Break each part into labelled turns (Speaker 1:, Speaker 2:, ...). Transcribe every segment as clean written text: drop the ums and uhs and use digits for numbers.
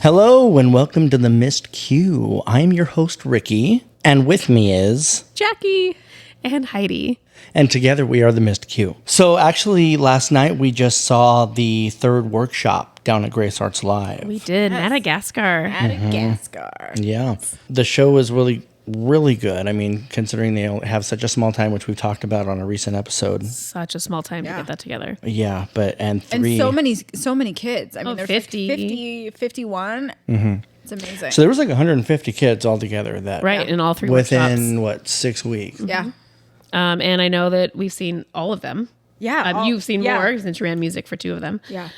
Speaker 1: Hello and welcome to the Missed Q. I'm your host, Ricky, and with me is...
Speaker 2: Jackie and Heidi.
Speaker 1: And together we are the Missed Q. So actually, last night we just saw the third workshop down at Grace Arts Live.
Speaker 2: We did. Yes. Madagascar.
Speaker 3: Madagascar.
Speaker 1: Yeah. The show was really good. I mean, considering they have such a small time, which we've talked about on a recent episode.
Speaker 2: Such a small time to get that together.
Speaker 1: Yeah,
Speaker 3: and so many kids. I mean, there's 50, 51.
Speaker 1: Mm-hmm.
Speaker 3: It's amazing.
Speaker 1: So there was like 150 kids altogether that
Speaker 2: in all three
Speaker 1: within
Speaker 2: workshops.
Speaker 1: 6 weeks.
Speaker 3: Yeah.
Speaker 2: And I know that we've seen all of them.
Speaker 3: Yeah.
Speaker 2: You've seen more since you ran music for two of them.
Speaker 3: Yeah.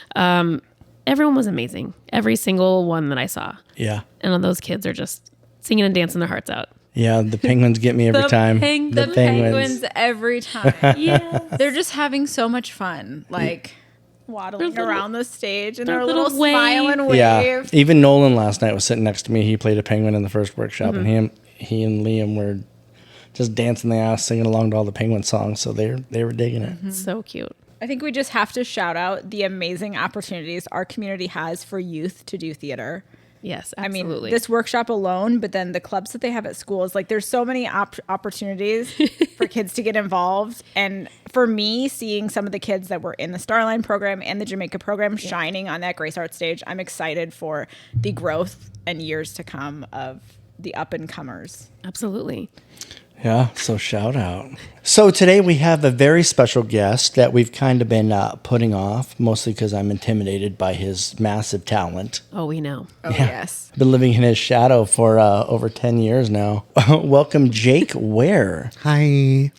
Speaker 2: Everyone was amazing. Every single one that I saw.
Speaker 1: Yeah.
Speaker 2: And those kids are just singing and dancing their hearts out.
Speaker 1: Yeah, the penguins get me every time.
Speaker 3: The penguins every time. Yeah. They're just having so much fun. Like waddling around the stage and their little smile and wave.
Speaker 1: Yeah. Even Nolan last night was sitting next to me. He played a penguin in the first workshop, and he and Liam were just dancing the ass, singing along to all the penguin songs. So they were digging it.
Speaker 2: Mm-hmm. So cute.
Speaker 3: I think we just have to shout out the amazing opportunities our community has for youth to do theater.
Speaker 2: Yes, absolutely.
Speaker 3: I mean, this workshop alone, but then the clubs that they have at schools, like there's so many opportunities for kids to get involved. And for me, seeing some of the kids that were in the Starline program and the Jamaica program shining on that Grace Art stage, I'm excited for the growth and years to come of the up and comers.
Speaker 2: Absolutely.
Speaker 1: Yeah, so shout out. So today we have a very special guest that we've kind of been putting off, mostly because I'm intimidated by his massive talent.
Speaker 2: Oh, we know.
Speaker 3: Oh, yes.
Speaker 1: Been living in his shadow for over 10 years now. Welcome, Jake Ware.
Speaker 4: Hi.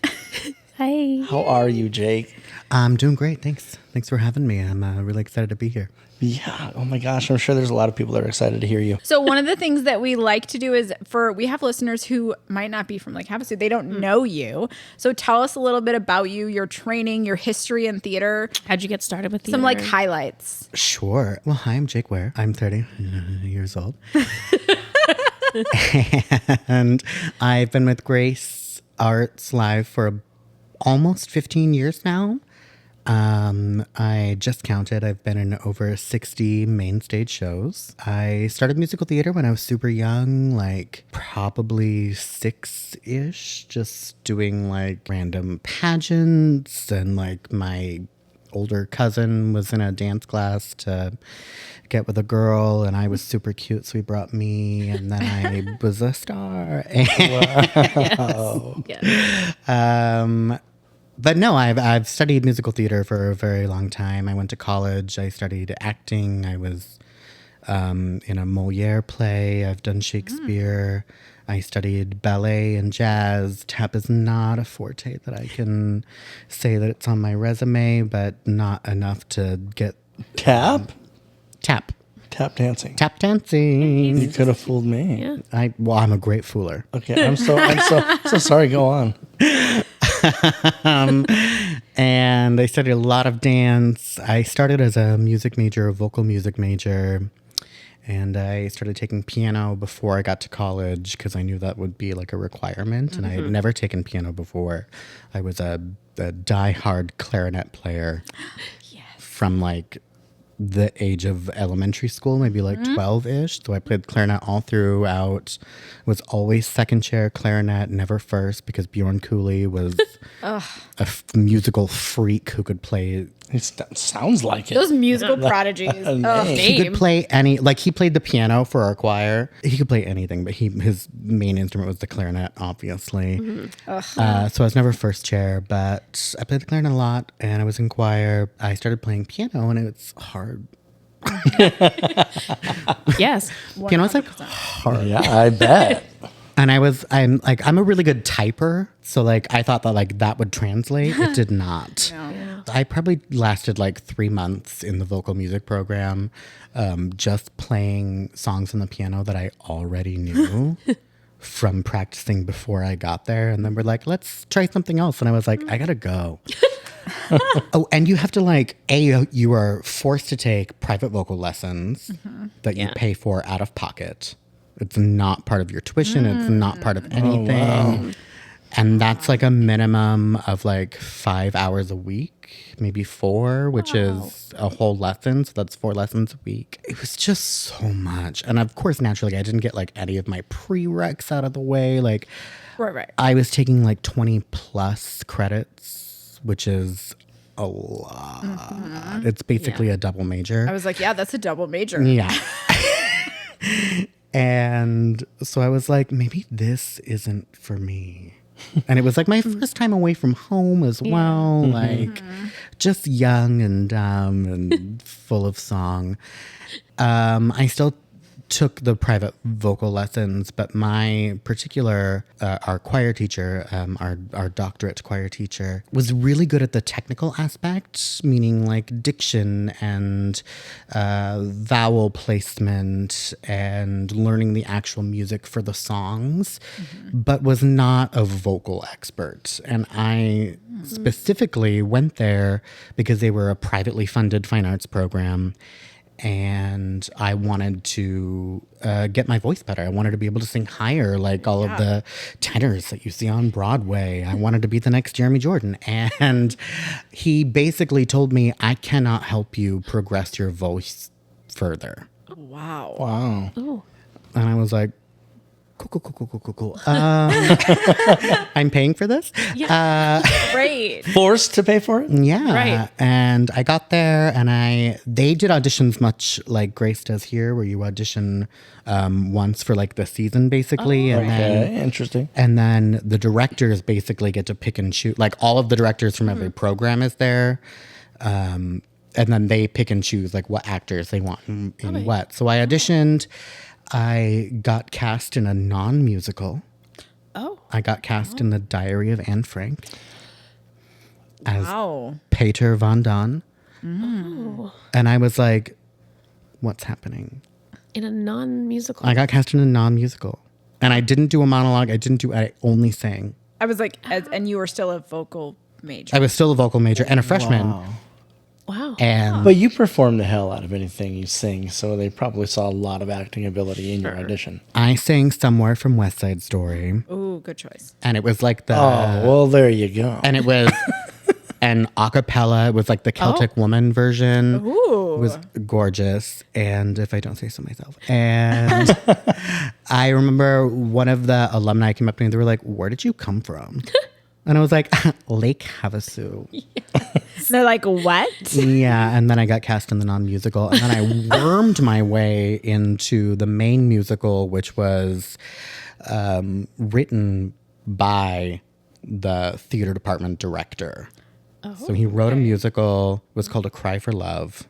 Speaker 2: Hi.
Speaker 1: How are you, Jake?
Speaker 4: I'm doing great. Thanks. Thanks for having me. I'm really excited to be here.
Speaker 1: Yeah. Oh my gosh. I'm sure there's a lot of people that are excited to hear you.
Speaker 3: So one of the things that we like to do is we have listeners who might not be from like Havasu. They don't know you. So tell us a little bit about you, your training, your history in theater.
Speaker 2: How'd you get started with theater?
Speaker 3: Some like highlights.
Speaker 4: Sure. Well, hi, I'm Jake Ware. I'm 30 years old. And I've been with Grace Arts Live for almost 15 years now. I just counted. I've been in over 60 main stage shows. I started musical theater when I was super young, like probably 6-ish, just doing like random pageants, and like my older cousin was in a dance class to get with a girl, and I was super cute, so he brought me, and then I was a star.
Speaker 1: Wow.
Speaker 2: Yes.
Speaker 4: But no, I've studied musical theater for a very long time. I went to college. I studied acting. I was in a Moliere play. I've done Shakespeare. I studied ballet and jazz. Tap is not a forte that I can say that it's on my resume, but not enough to get...
Speaker 1: Tap?
Speaker 4: Tap.
Speaker 1: Tap dancing.
Speaker 4: Tap dancing.
Speaker 1: You could have fooled me.
Speaker 2: Yeah.
Speaker 4: I'm a great fooler.
Speaker 1: Okay. I'm so sorry. Go on.
Speaker 4: And I studied a lot of dance. I started as a music major, a vocal music major, and I started taking piano before I got to college because I knew that would be like a requirement. And I had never taken piano before. I was a diehard clarinet player from like the age of elementary school, maybe like 12-ish. So I played clarinet all throughout. Was always second chair clarinet, never first, because Bjorn Cooley was a musical freak who could play.
Speaker 1: It sounds like it.
Speaker 3: Those musical prodigies.
Speaker 4: He could play he played the piano for our choir. He could play anything, but his main instrument was the clarinet, obviously. So I was never first chair, but I played the clarinet a lot, and I was in choir. I started playing piano, and it's hard.
Speaker 2: Yes.
Speaker 4: Piano is like hard.
Speaker 1: Yeah, I bet.
Speaker 4: And I'm a really good typer, so like I thought that like that would translate. It did not.
Speaker 3: No.
Speaker 4: I probably lasted like 3 months in the vocal music program, just playing songs on the piano that I already knew from practicing before I got there. And then we're like, let's try something else. And I was like, I gotta go. Oh, and you have to you are forced to take private vocal lessons that you pay for out of pocket. It's not part of your tuition. It's not part of anything.
Speaker 1: Oh, wow.
Speaker 4: And that's like a minimum of like 5 hours a week, maybe 4, which is a whole lesson. So that's 4 lessons a week. It was just so much. And of course, naturally, I didn't get like any of my prereqs out of the way. Like,
Speaker 3: Right.
Speaker 4: I was taking like 20 plus credits, which is a lot. It's basically a double major.
Speaker 3: I was like, yeah, that's a double major.
Speaker 4: Yeah. And so I was like, maybe this isn't for me. And it was like my first time away from home as well. Like just young and dumb and full of song. I still took the private vocal lessons, but my particular, our choir teacher, our doctorate choir teacher, was really good at the technical aspect, meaning like diction and vowel placement and learning the actual music for the songs, but was not a vocal expert. And I specifically went there because they were a privately funded fine arts program. And I wanted to get my voice better. I wanted to be able to sing higher, like all of the tenors that you see on Broadway. I wanted to be the next Jeremy Jordan. And he basically told me, I cannot help you progress your voice further.
Speaker 3: Wow.
Speaker 1: Wow.
Speaker 2: Oh.
Speaker 4: And I was like, cool. I'm paying for this?
Speaker 3: Great.
Speaker 1: Forced to pay for it?
Speaker 4: Yeah.
Speaker 2: Right.
Speaker 4: And I got there and they did auditions much like Grace does here, where you audition once for like the season basically. And
Speaker 1: Okay, interesting.
Speaker 4: and then the directors basically get to pick and choose. Like all of the directors from every program is there. And then they pick and choose like what actors they want in what. So I auditioned. I got cast in a non-musical.
Speaker 2: Oh.
Speaker 4: I got cast in The Diary of Anne Frank as Peter Van Don. And I was like, what's happening?
Speaker 2: In a non-musical.
Speaker 4: I got cast in a non-musical. And I didn't do a monologue. I only sang.
Speaker 3: I was like, and you were still a vocal major.
Speaker 4: I was still a vocal major and a freshman.
Speaker 2: Wow.
Speaker 4: And
Speaker 1: But you perform the hell out of anything you sing, so they probably saw a lot of acting ability in your audition.
Speaker 4: I sang Somewhere from West Side Story.
Speaker 3: Ooh, good choice.
Speaker 4: And it was like the...
Speaker 1: Oh, well, there you go.
Speaker 4: And it was an a cappella. It was like the Celtic Woman version.
Speaker 3: Ooh.
Speaker 4: It was gorgeous. And if I don't say so myself. And I remember one of the alumni came up to me and they were like, where did you come from? And I was like, Lake Havasu.
Speaker 3: They're like, what?
Speaker 4: Yeah. And then I got cast in the non-musical. And then I wormed my way into the main musical, which was written by the theater department director. So he wrote a musical. It was called A Cry for Love.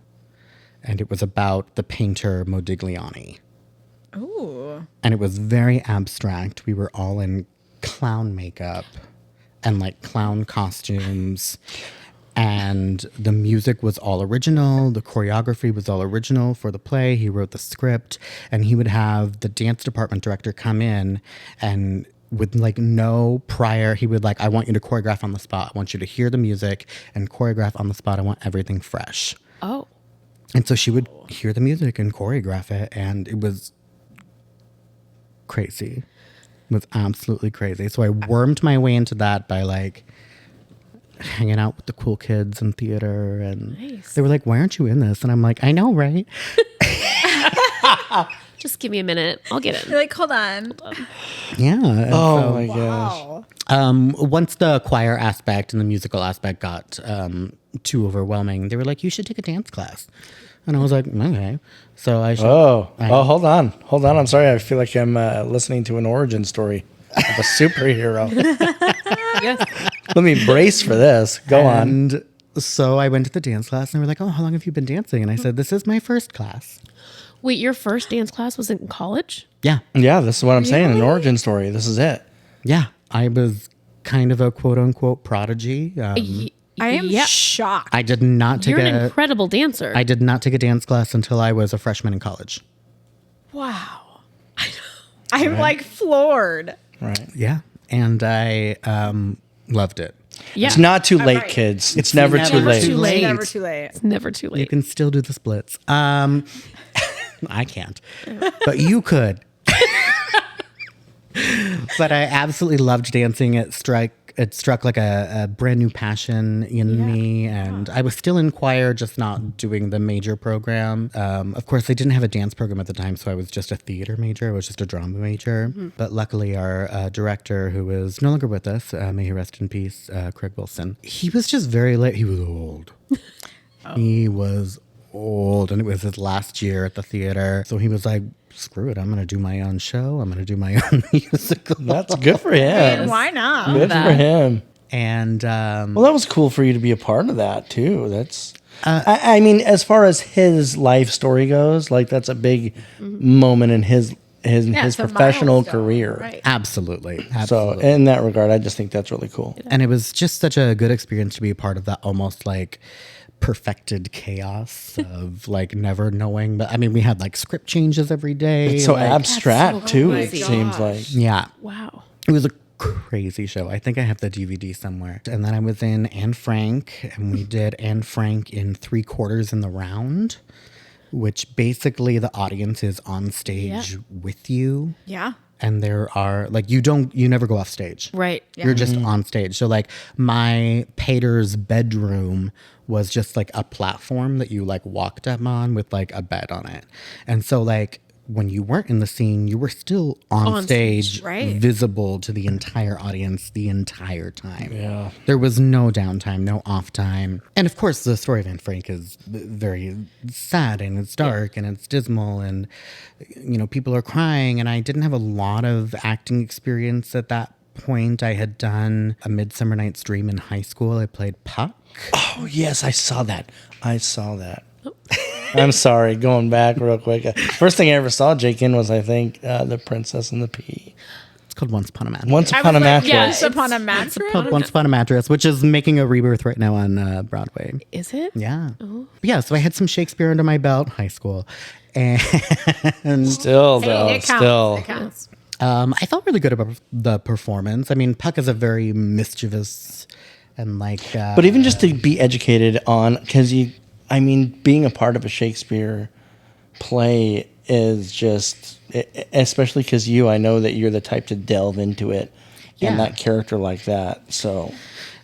Speaker 4: And it was about the painter Modigliani.
Speaker 3: Ooh.
Speaker 4: And it was very abstract. We were all in clown makeup and like clown costumes. And the music was all original. The choreography was all original for the play. He wrote the script. And he would have the dance department director come in and with like no prior, he would like, I want you to choreograph on the spot. I want you to hear the music and choreograph on the spot. I want everything fresh.
Speaker 2: Oh.
Speaker 4: And so she would hear the music and choreograph it. And it was crazy. It was absolutely crazy. So I wormed my way into that by like hanging out with the cool kids in theater. And they were like, why aren't you in this? And I'm like, I know, right?
Speaker 2: Just give me a minute. I'll get
Speaker 3: You're
Speaker 2: it.
Speaker 3: like, hold on.
Speaker 4: Yeah. And
Speaker 1: Oh my gosh.
Speaker 3: Wow.
Speaker 4: once the choir aspect and the musical aspect got too overwhelming, they were like, you should take a dance class. And I was like, okay. So I should.
Speaker 1: Oh, hold on. I'm sorry. I feel like I'm listening to an origin story of a superhero.
Speaker 2: Yes.
Speaker 1: Let me brace for this. Go on.
Speaker 4: And so I went to the dance class and they were like, oh, how long have you been dancing? And I said, this is my first class.
Speaker 2: Wait, your first dance class was in college?
Speaker 4: Yeah.
Speaker 1: Yeah, this is what I'm saying. An origin story. This is it.
Speaker 4: Yeah. I was kind of a quote unquote prodigy.
Speaker 3: I am shocked.
Speaker 4: I did not take
Speaker 2: You're an incredible dancer.
Speaker 4: I did not take a dance class until I was a freshman in college.
Speaker 3: Wow. I'm like floored.
Speaker 1: Right.
Speaker 4: Yeah. And I loved it.
Speaker 2: yeah.
Speaker 1: It's not too late,
Speaker 3: right.
Speaker 1: kids. It's never too
Speaker 2: never
Speaker 1: late.
Speaker 2: too late.
Speaker 3: It's never too late.
Speaker 2: It's never too
Speaker 4: You
Speaker 2: late.
Speaker 4: can still do the splits. I can't, but you could. But I absolutely loved dancing. It struck like a brand new passion in me, and I was still in choir, just not doing the major program. Of course, they didn't have a dance program at the time, so I was just a theater major. I was just a drama major. But luckily, our director, who is no longer with us, may he rest in peace, Craig Wilson, he was just very late. He was old. He was old, and it was his last year at the theater. So he was like, screw it, I'm going to do my own show. I'm going to do my own musical.
Speaker 1: That's good for him.
Speaker 3: And why not?
Speaker 1: Good for him.
Speaker 4: And
Speaker 1: Well, that was cool for you to be a part of that too. That's, I mean, as far as his life story goes, like that's a big moment in his
Speaker 3: it's a
Speaker 1: professional
Speaker 3: milestone,
Speaker 1: career.
Speaker 3: right.
Speaker 4: absolutely.
Speaker 1: So in that regard, I just think that's really cool.
Speaker 4: And it was just such a good experience to be a part of that almost like perfected chaos of like never knowing. But I mean, we had like script changes every day.
Speaker 1: It's so
Speaker 4: like,
Speaker 1: abstract
Speaker 2: That's so
Speaker 1: too.
Speaker 2: crazy.
Speaker 1: It seems like.
Speaker 4: yeah.
Speaker 2: Wow.
Speaker 4: It was a crazy show. I think I have the DVD somewhere. And then I was in Anne Frank, and we did Anne Frank in 3/4 in the round, which basically the audience is on stage with you.
Speaker 3: Yeah.
Speaker 4: And there are like you never go off stage.
Speaker 2: Right.
Speaker 4: You're just on stage. So like my pater's bedroom was just like a platform that you like walked up on with like a bed on it. And so like when you weren't in the scene, you were still on stage,
Speaker 3: right.
Speaker 4: visible to the entire audience the entire time.
Speaker 1: Yeah.
Speaker 4: There was no downtime, no off time. And of course, the story of Anne Frank is very sad and it's dark and it's dismal and, you know, people are crying. And I didn't have a lot of acting experience at that point. I had done A Midsummer Night's Dream in high school. I played Puck.
Speaker 1: Oh yes, I saw that. I'm sorry, going back real quick. First thing I ever saw Jake in was, I think, The Princess and the Pea.
Speaker 4: It's called Once Upon a Mattress.
Speaker 1: Once Upon a Mattress.
Speaker 3: Once upon a mattress.
Speaker 4: Once Upon a Mattress, which is making a rebirth right now on Broadway.
Speaker 2: Is it?
Speaker 4: Yeah. Yeah, so I had some Shakespeare under my belt, high school. And
Speaker 1: Still, though,
Speaker 3: It counts.
Speaker 1: still.
Speaker 3: It counts.
Speaker 4: I felt really good about the performance. I mean, Puck is a very mischievous and like...
Speaker 1: But even just to be educated on, because being a part of a Shakespeare play is just, especially because I know that you're the type to delve into it and that character like that. So,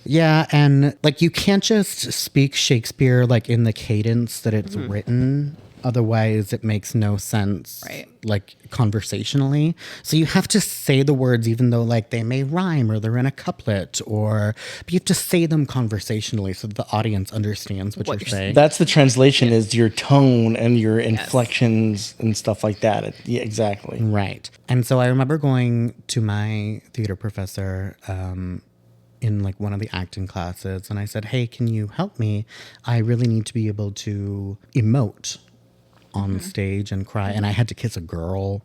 Speaker 4: yeah, and like you can't just speak Shakespeare like in the cadence that it's written. Otherwise, it makes no sense,
Speaker 3: Right.
Speaker 4: like conversationally. So you have to say the words, even though like they may rhyme or they're in a couplet, but you have to say them conversationally so that the audience understands what you're saying.
Speaker 1: that's the translation is your tone and your inflections and stuff like that. Yeah, exactly.
Speaker 4: Right. And so I remember going to my theater professor in like one of the acting classes, and I said, "Hey, can you help me? I really need to be able to emote on stage and cry." And I had to kiss a girl,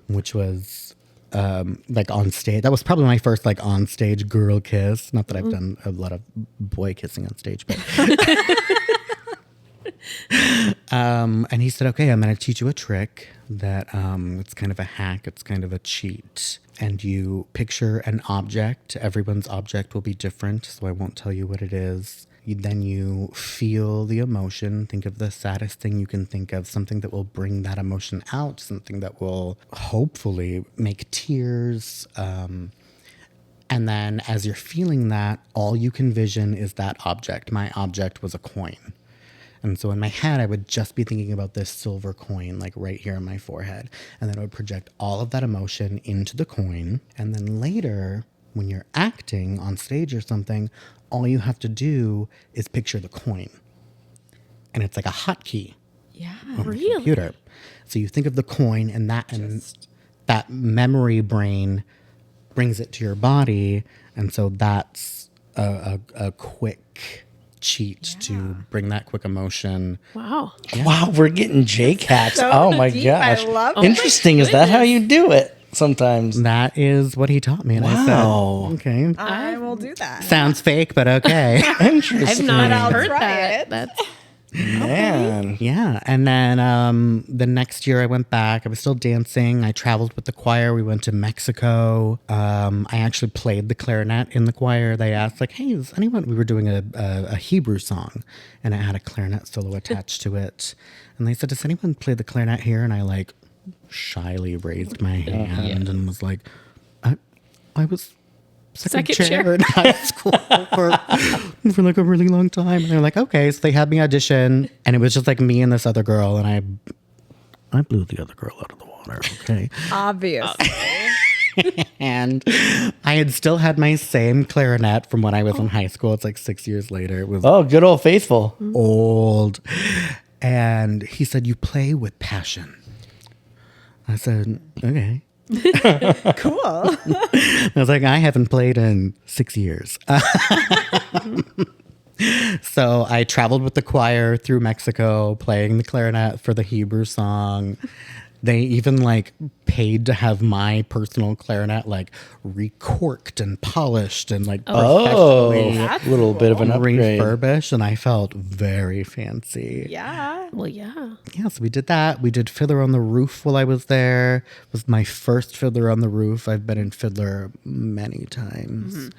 Speaker 4: which was like on stage. That was probably my first like on stage girl kiss. Not that I've done a lot of boy kissing on stage, but and he said, "Okay, I'm going to teach you a trick that it's kind of a hack. It's kind of a cheat. And you picture an object. Everyone's object will be different, so I won't tell you what it is. Then you feel the emotion. Think of the saddest thing you can think of, something that will bring that emotion out, something that will hopefully make tears. And then as you're feeling that, all you can vision is that object. My object was a coin. And so in my head, I would just be thinking about this silver coin, like right here on my forehead. And then I would project all of that emotion into the coin. And then later, when you're acting on stage or something, all you have to do is picture the coin. And it's like a hotkey
Speaker 3: Yeah.
Speaker 4: on the computer. So you think of the coin and that memory brain brings it to your body. And so that's a quick cheat to bring that quick emotion.
Speaker 2: Wow.
Speaker 1: Wow, we're getting Jake hacks.
Speaker 3: So
Speaker 1: Oh my
Speaker 3: deep.
Speaker 1: gosh.
Speaker 3: I love it.
Speaker 1: Interesting. Is that how you do it sometimes?
Speaker 4: That is what he taught me. And I
Speaker 1: Wow.
Speaker 4: said, okay.
Speaker 3: I will do that.
Speaker 4: Sounds fake, but okay.
Speaker 1: Interesting.
Speaker 2: I've not
Speaker 3: I'll
Speaker 2: heard
Speaker 3: try
Speaker 2: that.
Speaker 3: it.
Speaker 2: That's
Speaker 1: Man.
Speaker 4: Yeah. And then the next year I went back. I was still dancing. I traveled with the choir. We went to Mexico. I actually played the clarinet in the choir. They asked, like, hey, is anyone? We were doing a Hebrew song, and it had a clarinet solo attached to it. And they said, does anyone play the clarinet here? And I, like, shyly raised my hand and was like, oh, I was second
Speaker 2: Second
Speaker 4: chair
Speaker 2: chair.
Speaker 4: in high school for like a really long time. And they're like, okay. So they had me audition, and it was just like me and this other girl, and I blew the other girl out of the water. Okay.
Speaker 3: Obviously.
Speaker 4: And I had still had my same clarinet from when I was in high school. It's like 6 years later. It was
Speaker 1: Oh, good old faithful.
Speaker 4: old. And he said, you play with passion. I said, okay.
Speaker 3: Cool.
Speaker 4: I was like, I haven't played in 6 years. So I traveled with the choir through Mexico, playing the clarinet for the Hebrew song. They even like paid to have my personal clarinet like recorked and polished and like professionally
Speaker 1: A little bit of an upgrade.
Speaker 4: refurbished, and I felt very fancy.
Speaker 3: Yeah.
Speaker 2: Well, yeah.
Speaker 4: Yeah, so we did that. We did Fiddler on the Roof while I was there. It was my first Fiddler on the Roof. I've been in Fiddler many times.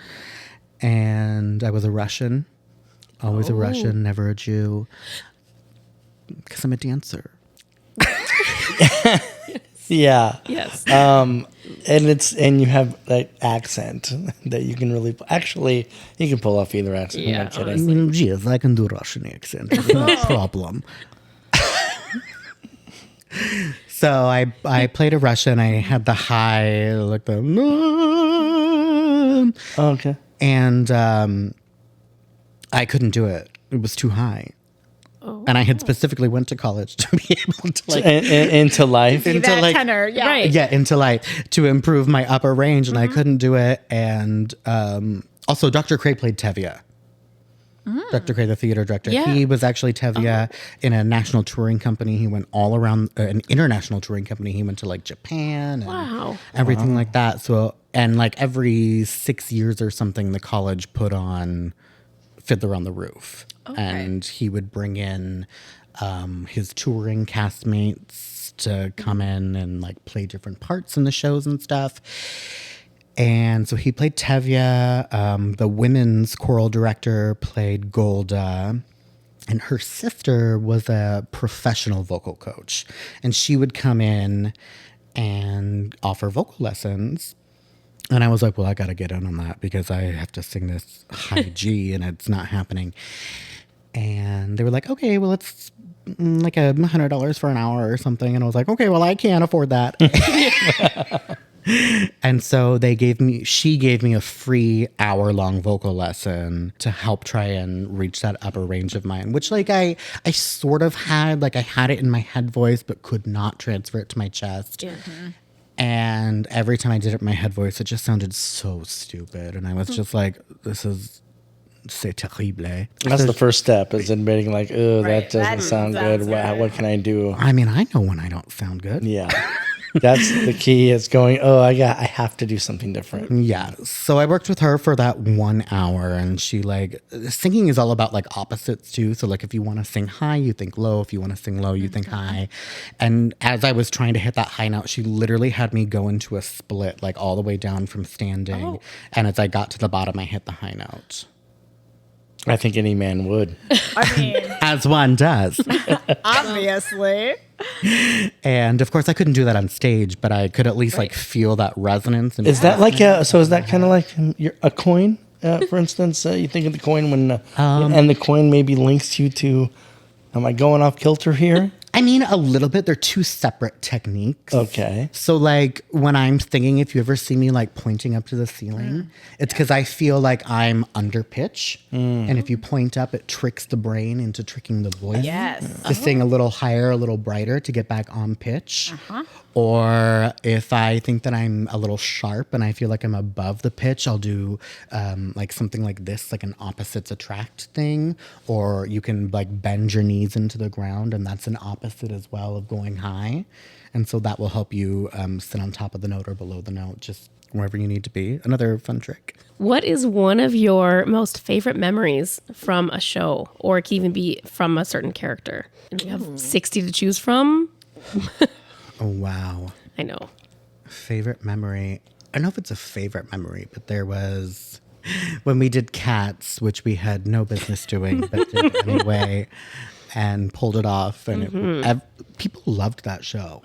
Speaker 4: And I was a Russian. Always a Russian, never a Jew. Because I'm a dancer.
Speaker 1: Yeah.
Speaker 2: Yes.
Speaker 1: And you have that accent that you can really actually you can pull off either accent.
Speaker 2: Yeah,
Speaker 1: I'm not kidding.
Speaker 2: honestly.
Speaker 4: Yes, I can do Russian accent. No problem. So I played a Russian. I had the high, like the...
Speaker 1: Oh, okay.
Speaker 4: And I couldn't do it. It was too high. And I had specifically went to college to be able to like
Speaker 1: Into life.
Speaker 3: See
Speaker 4: Into,
Speaker 3: that
Speaker 4: like-
Speaker 3: tenor. Yeah.
Speaker 2: Right.
Speaker 4: into like to improve my upper range, and I couldn't do it. And also, Dr. Cray played Tevye. Dr. Cray, the theater director,
Speaker 2: Yeah.
Speaker 4: he was actually Tevye in a national touring company. He went all around an international touring company. He went to like Japan and
Speaker 2: Wow.
Speaker 4: everything like that. So, and like every 6 years or something, the college put on Fiddler on the Roof. And he would bring in his touring castmates to come in and like play different parts in the shows and stuff. And so he played Tevye. The women's choral director played Golda. And her sister was a professional vocal coach. And she would come in and offer vocal lessons. And I was like, well, I got to get in on that because I have to sing this high G and it's not happening. And they were like, okay, well, it's like $100 for an hour or something. And I was like, okay, well, I can't afford that. And so she gave me a free hour-long vocal lesson to help try and reach that upper range of mine, which like I sort of had, like I had it in my head voice, but could not transfer it to my chest.
Speaker 2: Yeah.
Speaker 4: And every time I did it in my head voice, it just sounded so stupid. And I was just like, this is, c'est terrible.
Speaker 1: That's the first step is admitting like, oh,
Speaker 3: Right,
Speaker 1: that doesn't sound good. What can I do?
Speaker 4: I mean, I know when I don't sound good.
Speaker 1: Yeah. That's the key. It's going, I have to do something different.
Speaker 4: Yeah. So I worked with her for that 1 hour, and she like, singing is all about like opposites too. So like if you want to sing high, you think low. If you want to sing low, you think high. And as I was trying to hit that high note, she literally had me go into a split, like all the way down from standing. And as I got to the bottom, I hit the high note.
Speaker 1: I think any man would.
Speaker 3: I mean,
Speaker 4: As one does.
Speaker 3: obviously.
Speaker 4: And of course, I couldn't do that on stage, but I could at least like feel that resonance. And
Speaker 1: Is that like is that kind of like a coin, for instance? You think of the coin when, and the coin maybe links you to, am I going off kilter here?
Speaker 4: I mean, a little bit. They're two separate techniques.
Speaker 1: Okay.
Speaker 4: So, like, when I'm singing, if you ever see me, like, pointing up to the ceiling, it's because I feel like I'm under pitch. And if you point up, it tricks the brain into tricking the voice.
Speaker 3: Yes.
Speaker 4: To sing a little higher, a little brighter to get back on pitch. Or if I think that I'm a little sharp and I feel like I'm above the pitch, I'll do like something like this, like an opposites attract thing. Or you can like bend your knees into the ground, and that's an opposite as well of going high. And so that will help you sit on top of the note or below the note, just wherever you need to be. Another fun trick.
Speaker 2: What is one of your most favorite memories from a show, or it can even be from a certain character? And we have 60 to choose from.
Speaker 4: Oh, wow.
Speaker 2: I know.
Speaker 4: Favorite memory. I don't know if it's a favorite memory, but there was when we did Cats, which we had no business doing, but did anyway, and pulled it off. And people loved that show.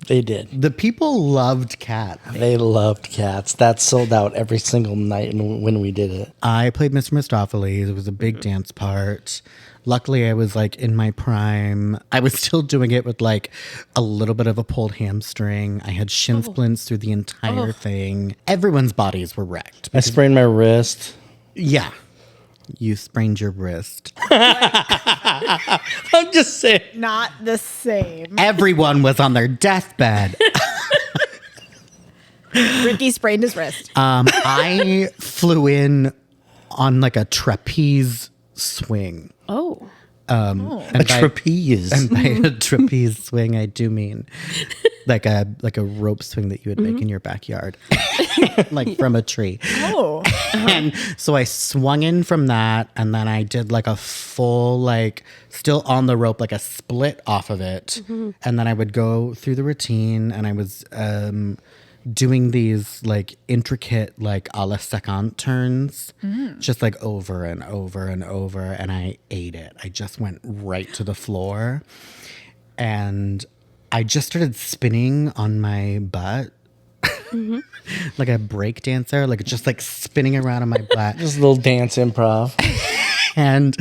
Speaker 1: They did.
Speaker 4: The people loved Cat.
Speaker 1: They loved Cats. That sold out every single night when we did it.
Speaker 4: I played Mr. Mistopheles. It was a big dance part. Luckily, I was like in my prime. I was still doing it with like a little bit of a pulled hamstring. I had shin splints through the entire thing. Everyone's bodies were wrecked.
Speaker 1: I sprained my wrist.
Speaker 4: Yeah. You sprained your wrist.
Speaker 1: I'm just saying.
Speaker 3: Not the same.
Speaker 4: Everyone was on their deathbed.
Speaker 3: Ricky sprained his wrist.
Speaker 4: I flew in on like a trapeze swing.
Speaker 2: Oh.
Speaker 1: A trapeze.
Speaker 4: And by a trapeze swing, I do mean like a rope swing that you would make in your backyard, like from a tree.
Speaker 3: Oh.
Speaker 4: And so I swung in from that, and then I did like a full, like still on the rope, like a split off of it. And then I would go through the routine, and I was doing these like intricate, like a la second turns, just like over and over and over. And I ate it. I just went right to the floor, and I just started spinning on my butt. Like a break dancer, like just like spinning around on my butt.
Speaker 1: Just a little dance improv.
Speaker 4: And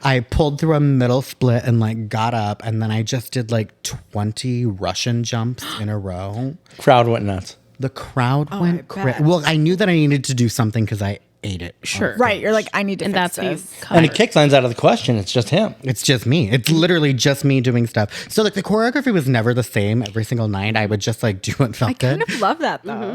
Speaker 4: I pulled through a middle split and like got up, and then I just did like 20 Russian jumps in a row.
Speaker 1: Crowd went nuts.
Speaker 4: The crowd went
Speaker 3: bet.
Speaker 4: crazy. Well, I knew that I needed to do something because I ate it.
Speaker 2: Sure.
Speaker 3: Right. You're like, I need to
Speaker 2: And
Speaker 3: fix
Speaker 2: that's how you
Speaker 3: this.
Speaker 2: cut
Speaker 1: And
Speaker 2: it.
Speaker 1: the kick line's out of the question. It's just him.
Speaker 4: It's just me. It's literally just me doing stuff. So like the choreography was never the same every single night. I would just like do what felt
Speaker 3: I
Speaker 4: good.
Speaker 3: kind of love that though.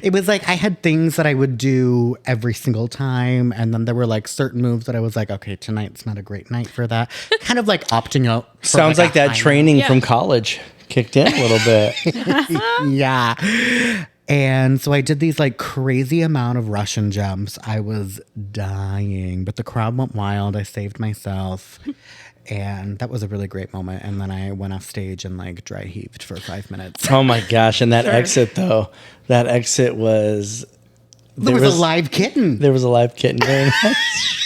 Speaker 4: It was like I had things that I would do every single time, and then there were like certain moves that I was like, okay, tonight's not a great night for that. Kind of like opting out. for,
Speaker 1: Sounds like
Speaker 4: a
Speaker 1: that
Speaker 4: high
Speaker 1: training
Speaker 2: Yeah.
Speaker 1: from college kicked in a little bit.
Speaker 4: note. Yeah. And so I did these like crazy amount of Russian jumps. I was dying, but the crowd went wild. I saved myself. And that was a really great moment. And then I went off stage and like dry heaved for 5 minutes.
Speaker 1: Oh my gosh. And that exit, though, that exit was.
Speaker 4: There was a live kitten.
Speaker 1: There was a live kitten during that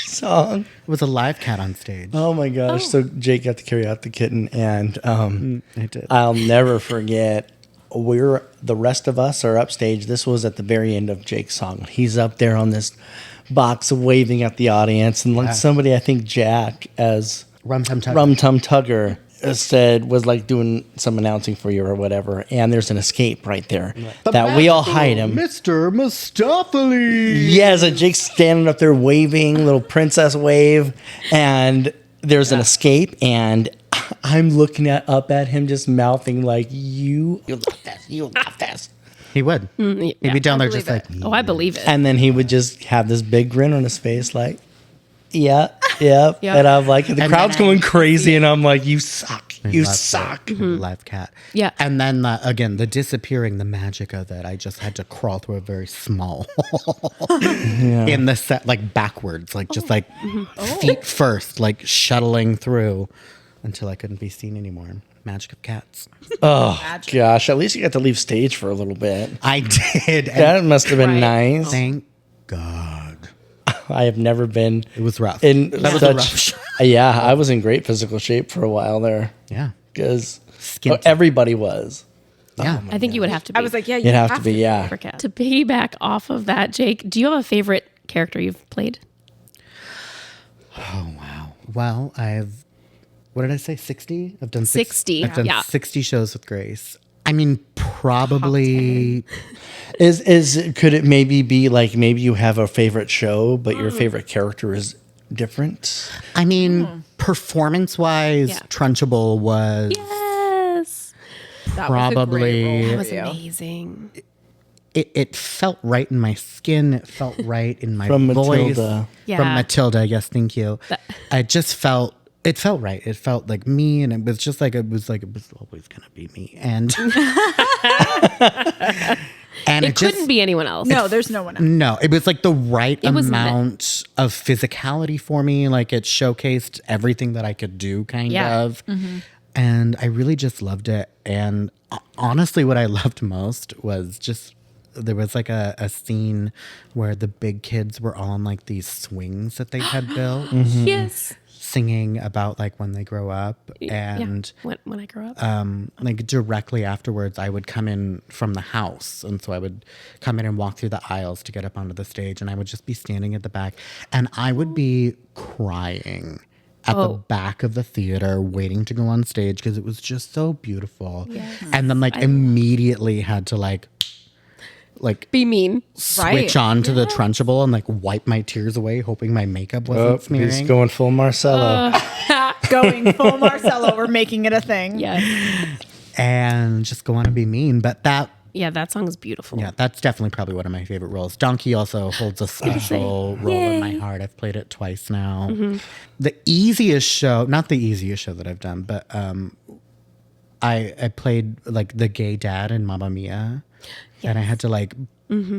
Speaker 1: song.
Speaker 4: It was a live cat on stage.
Speaker 1: Oh my gosh. So Jake got to carry out the kitten. And
Speaker 4: I did.
Speaker 1: I'll never forget. The rest of us are upstage. This was at the very end of Jake's song. He's up there on this box waving at the audience. And like somebody, I think Jack, as
Speaker 4: Rum Tum Tugger.
Speaker 1: Rum Tum Tugger said, was like doing some announcing for you or whatever. And there's an escape right there that we all hide him.
Speaker 4: Mr. Mistopheles.
Speaker 1: Yeah, so Jake's standing up there waving, little princess wave. And there's an escape. And I'm looking up at him, just mouthing like, you love this, you love this.
Speaker 4: He would. He'd be down there just like,
Speaker 2: Oh, I believe it.
Speaker 1: And then he would just have this big grin on his face like, yeah. And I'm like, the crowd's going crazy. And I'm like, you suck. You suck.
Speaker 4: Live cat.
Speaker 2: Yeah.
Speaker 4: And then again, the disappearing, the magic of it. I just had to crawl through a very small hole in the set, like backwards, like just like feet first, like shuttling through until I couldn't be seen anymore. Magic of cats.
Speaker 1: Oh, gosh. At least you got to leave stage for a little bit.
Speaker 4: I did.
Speaker 1: That must have been nice.
Speaker 4: Thank God.
Speaker 1: I have never been
Speaker 4: It was rough.
Speaker 1: in
Speaker 4: That was
Speaker 1: such.
Speaker 4: a rough show.
Speaker 1: Yeah, I was in great physical shape for a while there
Speaker 4: Yeah.
Speaker 1: because
Speaker 4: Skinty.
Speaker 1: everybody was.
Speaker 4: Yeah.
Speaker 2: I think you would have to be.
Speaker 3: I was like, yeah,
Speaker 1: You'd have to be, yeah.
Speaker 2: for cat. To piggyback off of that, Jake, do you have a favorite character you've played?
Speaker 4: Well, what did I say? 60? I've done
Speaker 2: 60,
Speaker 4: I've done
Speaker 2: yeah.
Speaker 4: 60 shows with Grace. I mean, probably.
Speaker 1: Could it maybe be like maybe you have a favorite show, but your favorite character is different?
Speaker 4: I mean, performance-wise,
Speaker 2: Yeah.
Speaker 4: Trunchbull was
Speaker 2: Yes.
Speaker 3: That
Speaker 4: probably-
Speaker 3: was a
Speaker 2: That
Speaker 3: great
Speaker 2: was
Speaker 3: role for you.
Speaker 2: amazing.
Speaker 4: it felt right in my skin. It felt right in my
Speaker 1: From
Speaker 4: voice.
Speaker 1: Matilda.
Speaker 2: Yeah.
Speaker 4: From Matilda, yes, thank you. It felt right. It felt like me, and it was just like it was always gonna be me. And and
Speaker 2: It couldn't be anyone else.
Speaker 3: No, there's no one else.
Speaker 4: No, it was like the right
Speaker 2: was
Speaker 4: amount of physicality for me. Like it showcased everything that I could do, kind
Speaker 2: Yeah.
Speaker 4: of. And I really just loved it. And honestly, what I loved most was just there was like a scene where the big kids were all on like these swings that they had built.
Speaker 2: Yes.
Speaker 4: singing about like when they grow up. And
Speaker 2: when I grow up.
Speaker 4: like directly afterwards, I would come in from the house. And so I would come in and walk through the aisles to get up onto the stage. And I would just be standing at the back and I would be crying at the back of the theater waiting to go on stage because it was just so beautiful.
Speaker 2: Yes.
Speaker 4: And then like immediately had to like
Speaker 2: Be mean.
Speaker 4: switch on to the Trunchable and like wipe my tears away, hoping my makeup wasn't smearing.
Speaker 1: He's going full Marcello.
Speaker 3: Going full Marcello. We're making it a thing.
Speaker 2: Yes.
Speaker 4: And just go on and be mean. But that
Speaker 2: song is beautiful.
Speaker 4: Yeah, that's definitely probably one of my favorite roles. Donkey also holds a special role in my heart. I've played it twice now. The easiest show, not the easiest show that I've done, but I played like the gay dad in Mamma Mia. Yes. And I had to like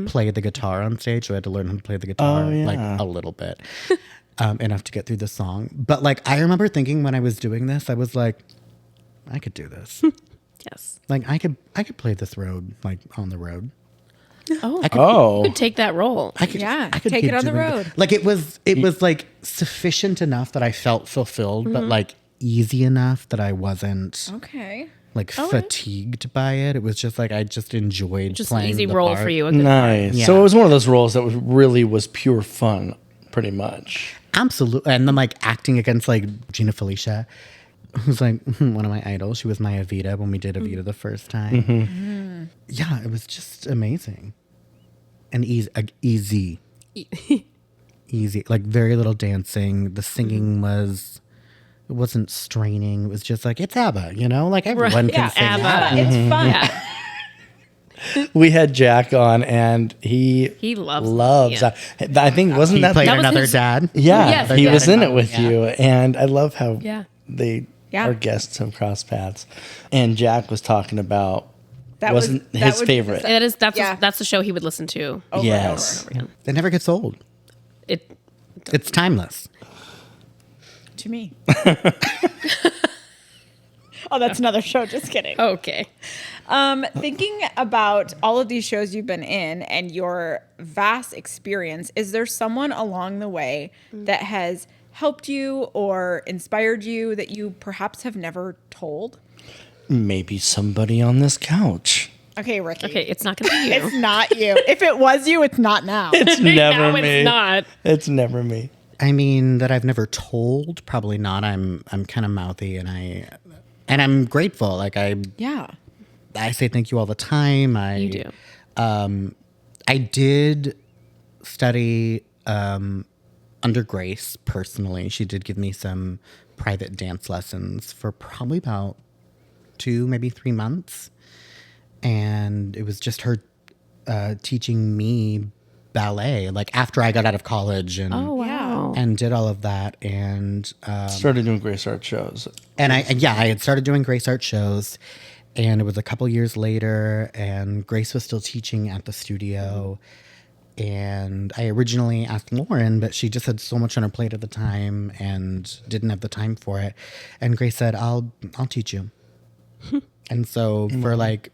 Speaker 4: play the guitar on stage. So I had to learn how to play the guitar like a little bit, enough to get through the song. But like, I remember thinking when I was doing this, I was like, I could do this.
Speaker 2: Yes.
Speaker 4: Like I could play this road, like on the road.
Speaker 2: Oh.
Speaker 4: I
Speaker 2: You could take that role.
Speaker 4: I could
Speaker 3: take
Speaker 4: keep
Speaker 3: it on the
Speaker 4: doing
Speaker 3: road.
Speaker 4: Like it was like sufficient enough that I felt fulfilled, but like easy enough that I wasn't
Speaker 3: Okay.
Speaker 4: like fatigued by it. It was just like I just enjoyed
Speaker 2: Just
Speaker 4: playing
Speaker 2: an easy
Speaker 4: the
Speaker 2: role
Speaker 4: part.
Speaker 2: for you. A good
Speaker 1: Nice.
Speaker 4: Yeah.
Speaker 1: So it was one of those roles that was pure fun, pretty much.
Speaker 4: Absolutely. And then like acting against like Gina Felicia, who's like one of my idols. She was my Evita when we did Evita the first time. Yeah, it was just amazing. And easy. Easy. Like very little dancing. The singing it wasn't straining. It was just like, it's ABBA, you know? Like everyone can sing
Speaker 2: ABBA.
Speaker 3: It's fun.
Speaker 2: Yeah.
Speaker 1: We had Jack on, and he
Speaker 2: loves
Speaker 1: that. I think wasn't
Speaker 4: He
Speaker 1: that
Speaker 4: played
Speaker 2: that was
Speaker 4: another
Speaker 2: his-
Speaker 4: dad.
Speaker 1: Yeah,
Speaker 2: Yes,
Speaker 1: he
Speaker 2: yeah.
Speaker 1: was in it with you, and I love how
Speaker 3: Yeah.
Speaker 1: our guests have crossed paths. And Jack was talking about
Speaker 3: That
Speaker 1: wasn't
Speaker 3: that
Speaker 1: his
Speaker 3: would be the
Speaker 1: favorite.
Speaker 2: That's
Speaker 3: Yeah.
Speaker 2: that's the show he would listen to.
Speaker 1: Yes,
Speaker 4: It never gets old.
Speaker 2: It
Speaker 4: It's timeless.
Speaker 3: To me. Oh, that's another show. Just kidding.
Speaker 2: okay.
Speaker 3: Thinking about all of these shows you've been in and your vast experience, is there someone along the way that has helped you or inspired you that you perhaps have never told?
Speaker 1: maybe somebody on this couch.
Speaker 3: Okay, Ricky.
Speaker 2: Okay, it's not going to be you.
Speaker 3: It's not you. If it was you, it's not now.
Speaker 1: It's never
Speaker 2: No,
Speaker 1: me.
Speaker 2: it's not.
Speaker 1: It's never me.
Speaker 4: I mean, that I've never told, probably not. I'm kind of mouthy and I'm grateful. Like
Speaker 3: Yeah.
Speaker 4: I say thank you all the time.
Speaker 2: You do.
Speaker 4: I did study under Grace personally. She did give me some private dance lessons for probably about 2, maybe 3 months. And it was just her teaching me ballet, like after I got out of college and
Speaker 2: Oh wow.
Speaker 4: and did all of that. And
Speaker 1: Started doing Grace Art shows.
Speaker 4: and I had started doing Grace Art shows, and it was a couple years later, and Grace was still teaching at the studio. And I originally asked Lauren, but she just had so much on her plate at the time and didn't have the time for it. And Grace said, I'll teach you. And so for like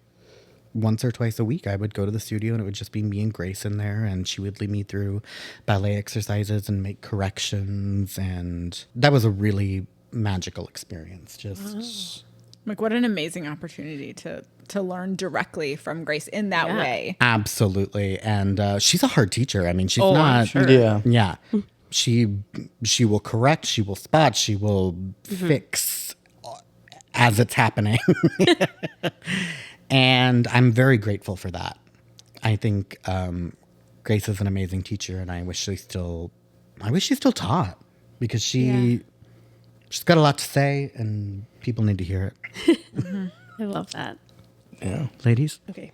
Speaker 4: once or twice a week, I would go to the studio and it would just be me and Grace in there, and she would lead me through ballet exercises and make corrections. And that was a really magical experience. Just
Speaker 3: Like, what an amazing opportunity to learn directly from Grace in that way.
Speaker 4: absolutely. And she's a hard teacher. I mean, she's
Speaker 2: I'm
Speaker 4: not.
Speaker 2: sure.
Speaker 1: Yeah.
Speaker 4: Yeah. She will correct, she will spot, she will fix as it's happening. And I'm very grateful for that. I think Grace is an amazing teacher, and I wish she still taught, because she's got a lot to say and people need to hear it.
Speaker 2: I love that.
Speaker 1: Yeah.
Speaker 4: Ladies?
Speaker 2: Okay.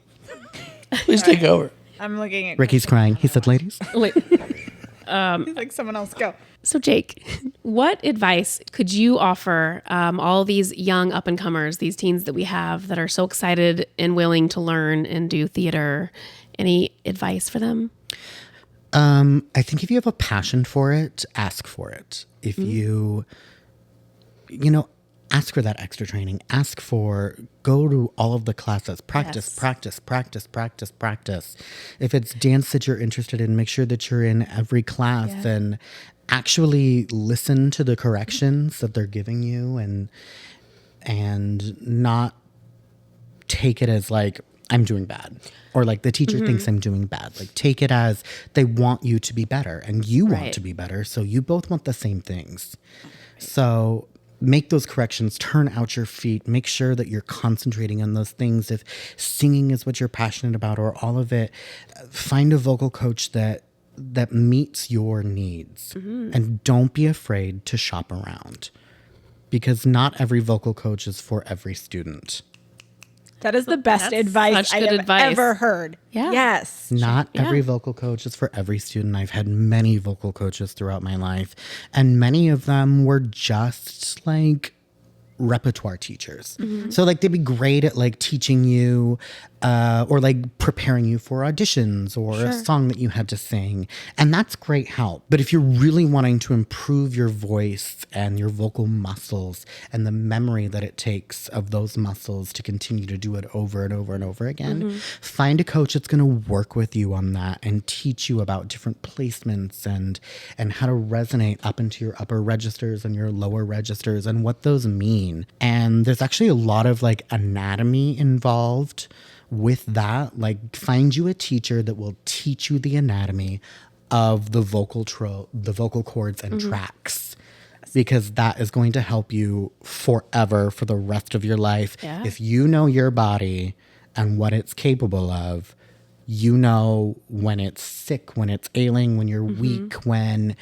Speaker 1: Please take over.
Speaker 3: I'm looking at
Speaker 4: Ricky's crying. He said ladies?
Speaker 2: Wait.
Speaker 3: He's like, someone else go.
Speaker 2: So, Jake, what advice could you offer all these young up and comers, these teens that we have that are so excited and willing to learn and do theater? Any advice for them?
Speaker 4: I think if you have a passion for it, ask for it. If you know, ask for that extra training. Go to all of the classes, practice,
Speaker 2: Yes.
Speaker 4: practice, practice, practice, practice. If it's dance that you're interested in, make sure that you're in every class and actually listen to the corrections that they're giving you and not take it as like, I'm doing bad, or like the teacher thinks I'm doing bad. Like, take it as they want you to be better and you want
Speaker 2: Right.
Speaker 4: to be better. So you both want the same things. So make those corrections, turn out your feet, make sure that you're concentrating on those things. If singing is what you're passionate about or all of it, find a vocal coach that meets your needs. And don't be afraid to shop around, because not every vocal coach is for every student.
Speaker 3: That is the best
Speaker 2: That's
Speaker 3: advice
Speaker 2: such
Speaker 3: I
Speaker 2: good
Speaker 3: have
Speaker 2: advice.
Speaker 3: ever heard.
Speaker 2: Yeah.
Speaker 3: Yes.
Speaker 4: Not
Speaker 2: Yeah.
Speaker 4: every vocal coach is for every student. I've had many vocal coaches throughout my life, and many of them were just like repertoire teachers. So like they'd be great at like teaching you or like preparing you for auditions or a song that you had to sing. And that's great help. But if you're really wanting to improve your voice and your vocal muscles and the memory that it takes of those muscles to continue to do it over and over and over again, find a coach that's going to work with you on that and teach you about different placements and how to resonate up into your upper registers and your lower registers and what those mean. And there's actually a lot of like anatomy involved with that. Like, find you a teacher that will teach you the anatomy of the vocal cords and tracks, because that is going to help you forever for the rest of your life.
Speaker 2: Yeah.
Speaker 4: If you know your body and what it's capable of, you know when it's sick, when it's ailing, when you're weak, when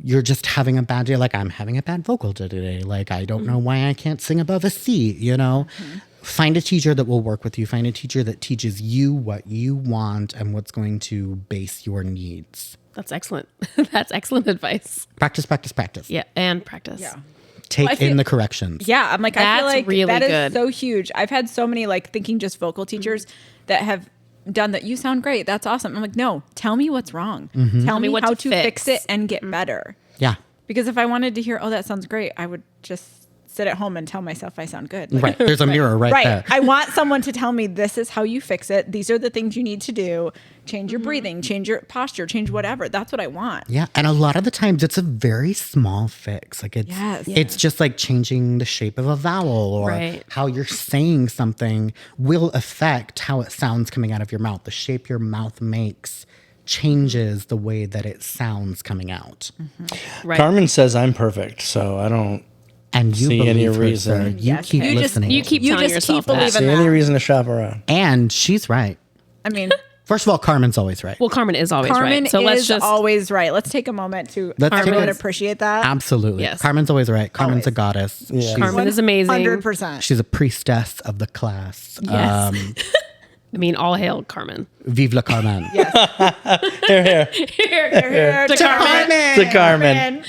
Speaker 4: you're just having a bad day. Like, I'm having a bad vocal day today. Like, I don't know why I can't sing above a C, you know? Find a teacher that will work with you. Find a teacher that teaches you what you want and what's going to base your needs.
Speaker 2: That's excellent. That's excellent advice.
Speaker 4: Practice, practice, practice.
Speaker 2: Yeah, and practice.
Speaker 3: Yeah.
Speaker 4: Take
Speaker 3: Well, I feel-
Speaker 4: in the corrections.
Speaker 3: Yeah, I'm like, I
Speaker 2: That's
Speaker 3: feel like
Speaker 2: really
Speaker 3: that is
Speaker 2: good.
Speaker 3: so huge. I've had so many like thinking just vocal teachers that have done that. You sound great. That's awesome. I'm like, no, tell me what's wrong. Tell me
Speaker 2: what
Speaker 3: how
Speaker 2: to
Speaker 3: to fix
Speaker 2: fix.
Speaker 3: it and get better.
Speaker 4: Yeah.
Speaker 3: Because if I wanted to hear, oh, that sounds great, I would just sit at home and tell myself I sound good. Like,
Speaker 4: Right. There's a mirror right there.
Speaker 3: I want someone to tell me this is how you fix it. These are the things you need to do. Change your breathing, change your posture, change whatever. That's what I want.
Speaker 4: Yeah, and a lot of the times it's a very small fix. Like it's just like changing the shape of a vowel or
Speaker 2: Right.
Speaker 4: how you're saying something will affect how it sounds coming out of your mouth. The shape your mouth makes changes the way that it sounds coming out.
Speaker 2: Right.
Speaker 1: Carmen says I'm perfect, so I don't
Speaker 4: And you
Speaker 1: See any
Speaker 4: believe her,
Speaker 1: reason.
Speaker 4: sir. You
Speaker 3: Yes.
Speaker 4: keep
Speaker 3: You just-
Speaker 4: listening.
Speaker 2: You keep
Speaker 3: You
Speaker 2: telling
Speaker 3: just
Speaker 2: yourself
Speaker 3: keep
Speaker 2: that.
Speaker 3: believing
Speaker 1: see
Speaker 3: that.
Speaker 1: any reason to shop around.
Speaker 4: And she's right.
Speaker 3: I mean,
Speaker 4: First of all, Carmen's always right.
Speaker 2: Well, Carmen is always
Speaker 3: Carmen
Speaker 2: right. So let's
Speaker 3: is
Speaker 2: just
Speaker 3: always right. Let's take a moment to
Speaker 4: Let's take
Speaker 3: everyone
Speaker 4: a-
Speaker 3: appreciate that.
Speaker 4: Absolutely.
Speaker 2: Yes.
Speaker 4: Carmen's always right. Carmen's
Speaker 3: Always.
Speaker 4: a goddess.
Speaker 1: Yeah.
Speaker 4: She's,
Speaker 2: Carmen is amazing.
Speaker 3: 100%.
Speaker 4: she's a priestess of the class.
Speaker 2: Yes. I mean, all hail Carmen.
Speaker 4: Vive la Carmen.
Speaker 3: Yes.
Speaker 1: Here, here.
Speaker 3: Here
Speaker 2: To Carmen.
Speaker 1: To Carmen.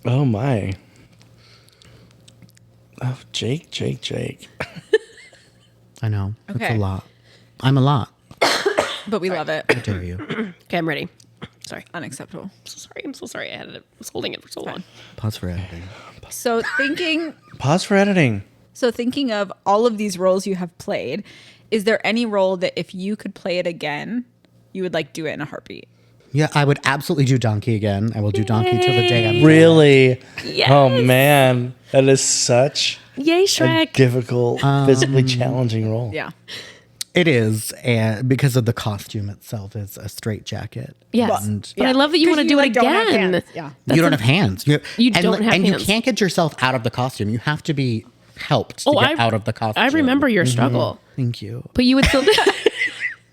Speaker 1: Oh my. Oh, Jake.
Speaker 4: I know. It's
Speaker 3: Okay.
Speaker 4: a lot. I'm a lot.
Speaker 3: But we love it.
Speaker 4: How dare you?
Speaker 2: Okay, I'm ready. Sorry.
Speaker 3: Unacceptable.
Speaker 2: I'm so sorry. I was holding it for so long.
Speaker 4: Pause for editing.
Speaker 3: So
Speaker 1: Pause for editing.
Speaker 3: thinking of all of these roles you have played, is there any role that if you could play it again, you would like do it in a heartbeat?
Speaker 4: Yeah, I would absolutely do Donkey again. I will do Donkey till the day I'm
Speaker 1: Really?
Speaker 2: Yes.
Speaker 1: Oh man, that is such
Speaker 2: Yay,
Speaker 1: a
Speaker 2: Shrek.
Speaker 1: difficult, physically challenging role.
Speaker 3: Yeah.
Speaker 4: It is, and because of the costume itself, is a straight jacket.
Speaker 2: Yes.
Speaker 4: And
Speaker 2: But I love that you
Speaker 3: 'Cause
Speaker 2: want to do
Speaker 3: like,
Speaker 2: it
Speaker 3: don't have
Speaker 2: again.
Speaker 3: hands. Yeah.
Speaker 4: you don't have hands.
Speaker 2: You
Speaker 4: and,
Speaker 2: don't have
Speaker 4: and
Speaker 2: hands.
Speaker 4: you can't get yourself out of the costume. You have to be helped to get out of the costume.
Speaker 2: I remember your struggle.
Speaker 4: Thank you.
Speaker 2: But you would still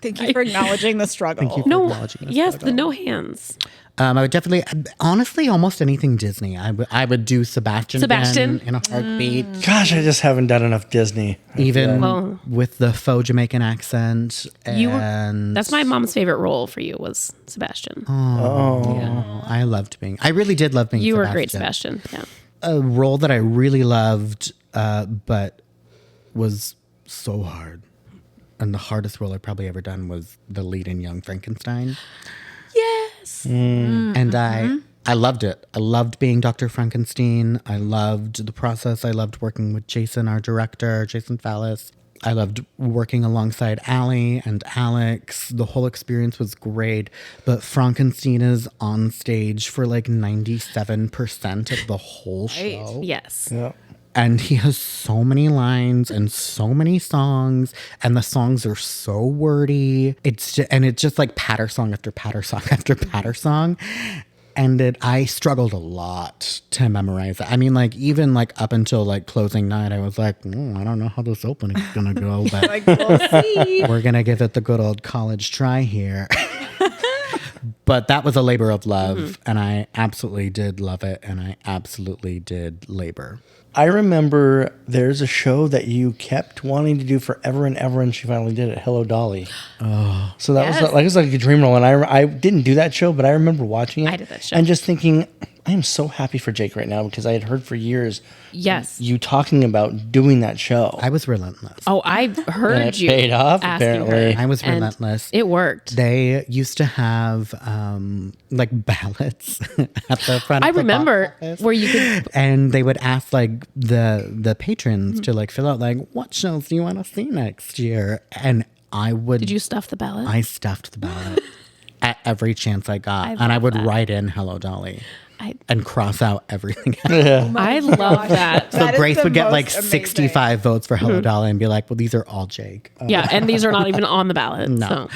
Speaker 3: Thank you for acknowledging the struggle.
Speaker 4: Thank you for
Speaker 2: no.
Speaker 4: acknowledging this
Speaker 2: Yes,
Speaker 4: struggle.
Speaker 2: the no hands.
Speaker 4: I would definitely, honestly, almost anything Disney. I would do Sebastian
Speaker 2: Sebastian?
Speaker 4: again in a heartbeat.
Speaker 1: Gosh, I just haven't done enough Disney.
Speaker 4: Even
Speaker 2: Well-
Speaker 4: with the faux Jamaican accent.
Speaker 2: You were-
Speaker 4: And
Speaker 2: That's my mom's favorite role for you was Sebastian.
Speaker 4: I loved being, I really did love being
Speaker 2: You
Speaker 4: Sebastian.
Speaker 2: were great, Sebastian. Yeah.
Speaker 4: A role that I really loved, but was so hard. And the hardest role I've probably ever done was the lead in Young Frankenstein.
Speaker 2: Yes. Yes.
Speaker 4: And I loved it. I loved being Dr. Frankenstein. I loved the process. I loved working with Jason, our director, Jason Fallis. I loved working alongside Allie and Alex. The whole experience was great. But Frankenstein is on stage for like 97% of the whole show.
Speaker 2: Yes.
Speaker 1: Yeah.
Speaker 4: And he has so many lines and so many songs, and the songs are so wordy. It's just like patter song after patter song after patter song. And I struggled a lot to memorize it. I mean, like, even like up until like closing night, I was like, I don't know how this opening's gonna go, but
Speaker 3: Like, we'll see.
Speaker 4: we're gonna give it the good old college try here. But that was a labor of love, and I absolutely did love it, and I absolutely did labor.
Speaker 1: I remember there's a show that you kept wanting to do forever and ever, and she finally did it. Hello, Dolly. Oh, so that
Speaker 2: Yes.
Speaker 1: was like, it was like a dream role, and I didn't do that show, but I remember watching it.
Speaker 2: I did that show.
Speaker 1: and just thinking, I am so happy for Jake right now because I had heard for years
Speaker 2: Yes.
Speaker 1: you talking about doing that show.
Speaker 4: I was relentless.
Speaker 2: Oh, I heard
Speaker 1: And it
Speaker 2: you.
Speaker 1: paid off,
Speaker 2: asking
Speaker 1: apparently.
Speaker 2: her,
Speaker 4: I was
Speaker 2: and
Speaker 4: relentless.
Speaker 2: It worked.
Speaker 4: They used to have like ballots at the front.
Speaker 2: I
Speaker 4: of the
Speaker 2: remember
Speaker 4: box office.
Speaker 2: where you could.
Speaker 4: And they would ask like the patrons to like fill out like, what shows do you want to see next year? And I would.
Speaker 2: Did you stuff the ballot?
Speaker 4: I stuffed the ballot at every chance I got,
Speaker 2: I
Speaker 4: and I
Speaker 2: love
Speaker 4: would
Speaker 2: that.
Speaker 4: write in "Hello, Dolly"
Speaker 2: I
Speaker 4: and cross out everything else.
Speaker 2: I love that.
Speaker 4: So
Speaker 3: That is
Speaker 4: Grace
Speaker 3: the
Speaker 4: would get
Speaker 3: most
Speaker 4: like
Speaker 3: amazing.
Speaker 4: 65 votes for "Hello, Dolly" and be like, "Well, these are all Jake."
Speaker 2: Yeah, and these are not even on the ballot.
Speaker 4: No.
Speaker 2: So.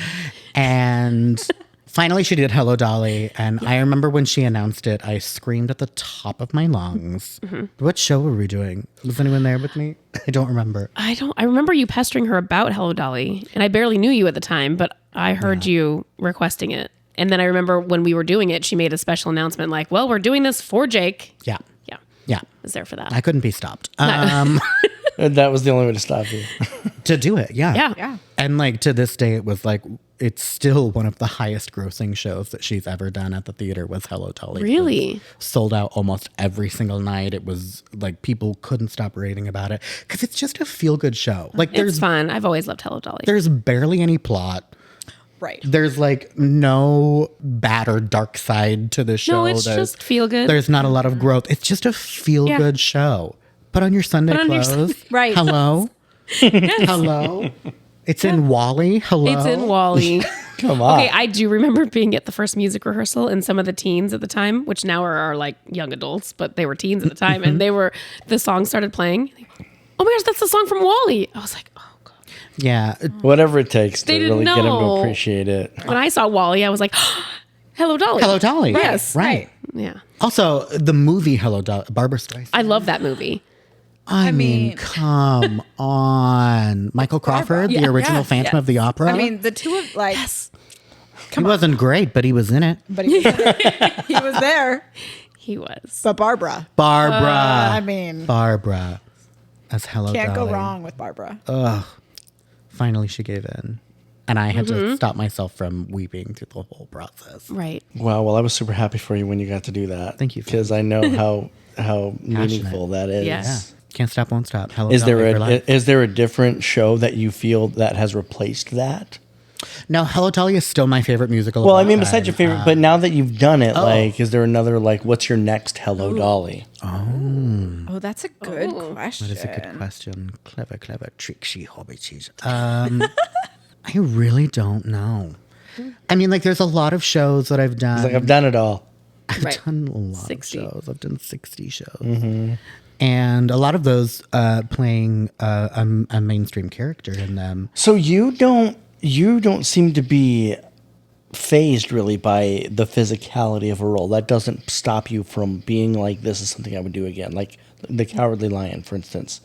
Speaker 4: And finally, she did "Hello, Dolly," and I remember when she announced it, I screamed at the top of my lungs. What show were we doing? Was anyone there with me? I don't remember.
Speaker 2: I remember you pestering her about Hello Dolly, and I barely knew you at the time, but I heard you requesting it. And then I remember when we were doing it, she made a special announcement like, well, we're doing this for Jake.
Speaker 4: Yeah,
Speaker 2: Yeah.
Speaker 4: yeah.
Speaker 2: Was there for that.
Speaker 4: I couldn't be stopped.
Speaker 1: That was the only way to stop you.
Speaker 4: To do it, yeah.
Speaker 2: Yeah.
Speaker 4: And like to this day, it was like, it's still one of the highest grossing shows that she's ever done at the theater was Hello, Dolly.
Speaker 2: Really?
Speaker 4: Sold out almost every single night. It was like people couldn't stop raving about it because it's just a feel good show. Like
Speaker 2: It's
Speaker 4: there's
Speaker 2: fun. I've always loved Hello Dolly.
Speaker 4: there's barely any plot.
Speaker 3: Right.
Speaker 4: There's like no bad or dark side to the show.
Speaker 2: No, it's
Speaker 4: There's-
Speaker 2: just feel good.
Speaker 4: There's not a lot of growth. It's just a feel good show. Put on your Sunday
Speaker 2: Put on your
Speaker 4: clothes.
Speaker 3: Right.
Speaker 4: Hello. Hello. It's in Wally. Hello.
Speaker 2: It's in Wally.
Speaker 1: Come on.
Speaker 2: Okay, I do remember being at the first music rehearsal, and some of the teens at the time, which now are like young adults, but they were teens at the time, and the song started playing. Oh my gosh, that's the song from Wally. I was like, oh god.
Speaker 4: Yeah.
Speaker 1: Whatever it takes to
Speaker 2: They didn't
Speaker 1: really get him to
Speaker 2: know.
Speaker 1: appreciate it.
Speaker 2: When I saw Wally, I was like, Hello Dolly.
Speaker 4: Hello, Dolly.
Speaker 2: Yes.
Speaker 4: Right.
Speaker 2: Yeah.
Speaker 4: Also, the movie Hello, Dolly. Barbara Streisand.
Speaker 2: I love that movie.
Speaker 4: I mean,
Speaker 3: mean-
Speaker 4: come on. Michael Crawford, the original Phantom of the Opera.
Speaker 3: I mean, the two of like,
Speaker 4: he wasn't great, but he was in it.
Speaker 3: but he was there.
Speaker 2: He was.
Speaker 3: But Barbara,
Speaker 4: Barbara.
Speaker 3: I mean,
Speaker 4: Barbara. As Hello,
Speaker 3: can't
Speaker 4: Dolly.
Speaker 3: go wrong with Barbara.
Speaker 4: Finally, she gave in. And I had to stop myself from weeping through the whole process.
Speaker 2: Right.
Speaker 1: Wow. Well, I was super happy for you when you got to do that.
Speaker 4: Thank you.
Speaker 1: Because I know how meaningful that is.
Speaker 2: Yeah.
Speaker 4: Yeah. Can't stop, won't stop. Hello,
Speaker 1: Is
Speaker 4: Dolly
Speaker 1: there
Speaker 4: for life.
Speaker 1: is there a different show that you feel that has replaced that?
Speaker 4: No, Hello, Dolly is still my favorite musical.
Speaker 1: Well,
Speaker 4: of
Speaker 1: I
Speaker 4: all
Speaker 1: mean,
Speaker 4: time.
Speaker 1: besides your favorite, but now that you've done it, like, is there another like, what's your next Hello Dolly?
Speaker 3: Oh, that's a good question.
Speaker 4: That is a good question. Clever, tricksy hobby cheese. I really don't know. I mean, like, there's a lot of shows that I've done.
Speaker 1: It's like I've done it all.
Speaker 4: I've
Speaker 2: Right.
Speaker 4: done a lot
Speaker 2: 60.
Speaker 4: of shows. I've done 60 shows. And a lot of those playing a mainstream character in them.
Speaker 1: So you don't seem to be phased really by the physicality of a role. That doesn't stop you from being like, this is something I would do again. Like the Cowardly Lion, for instance.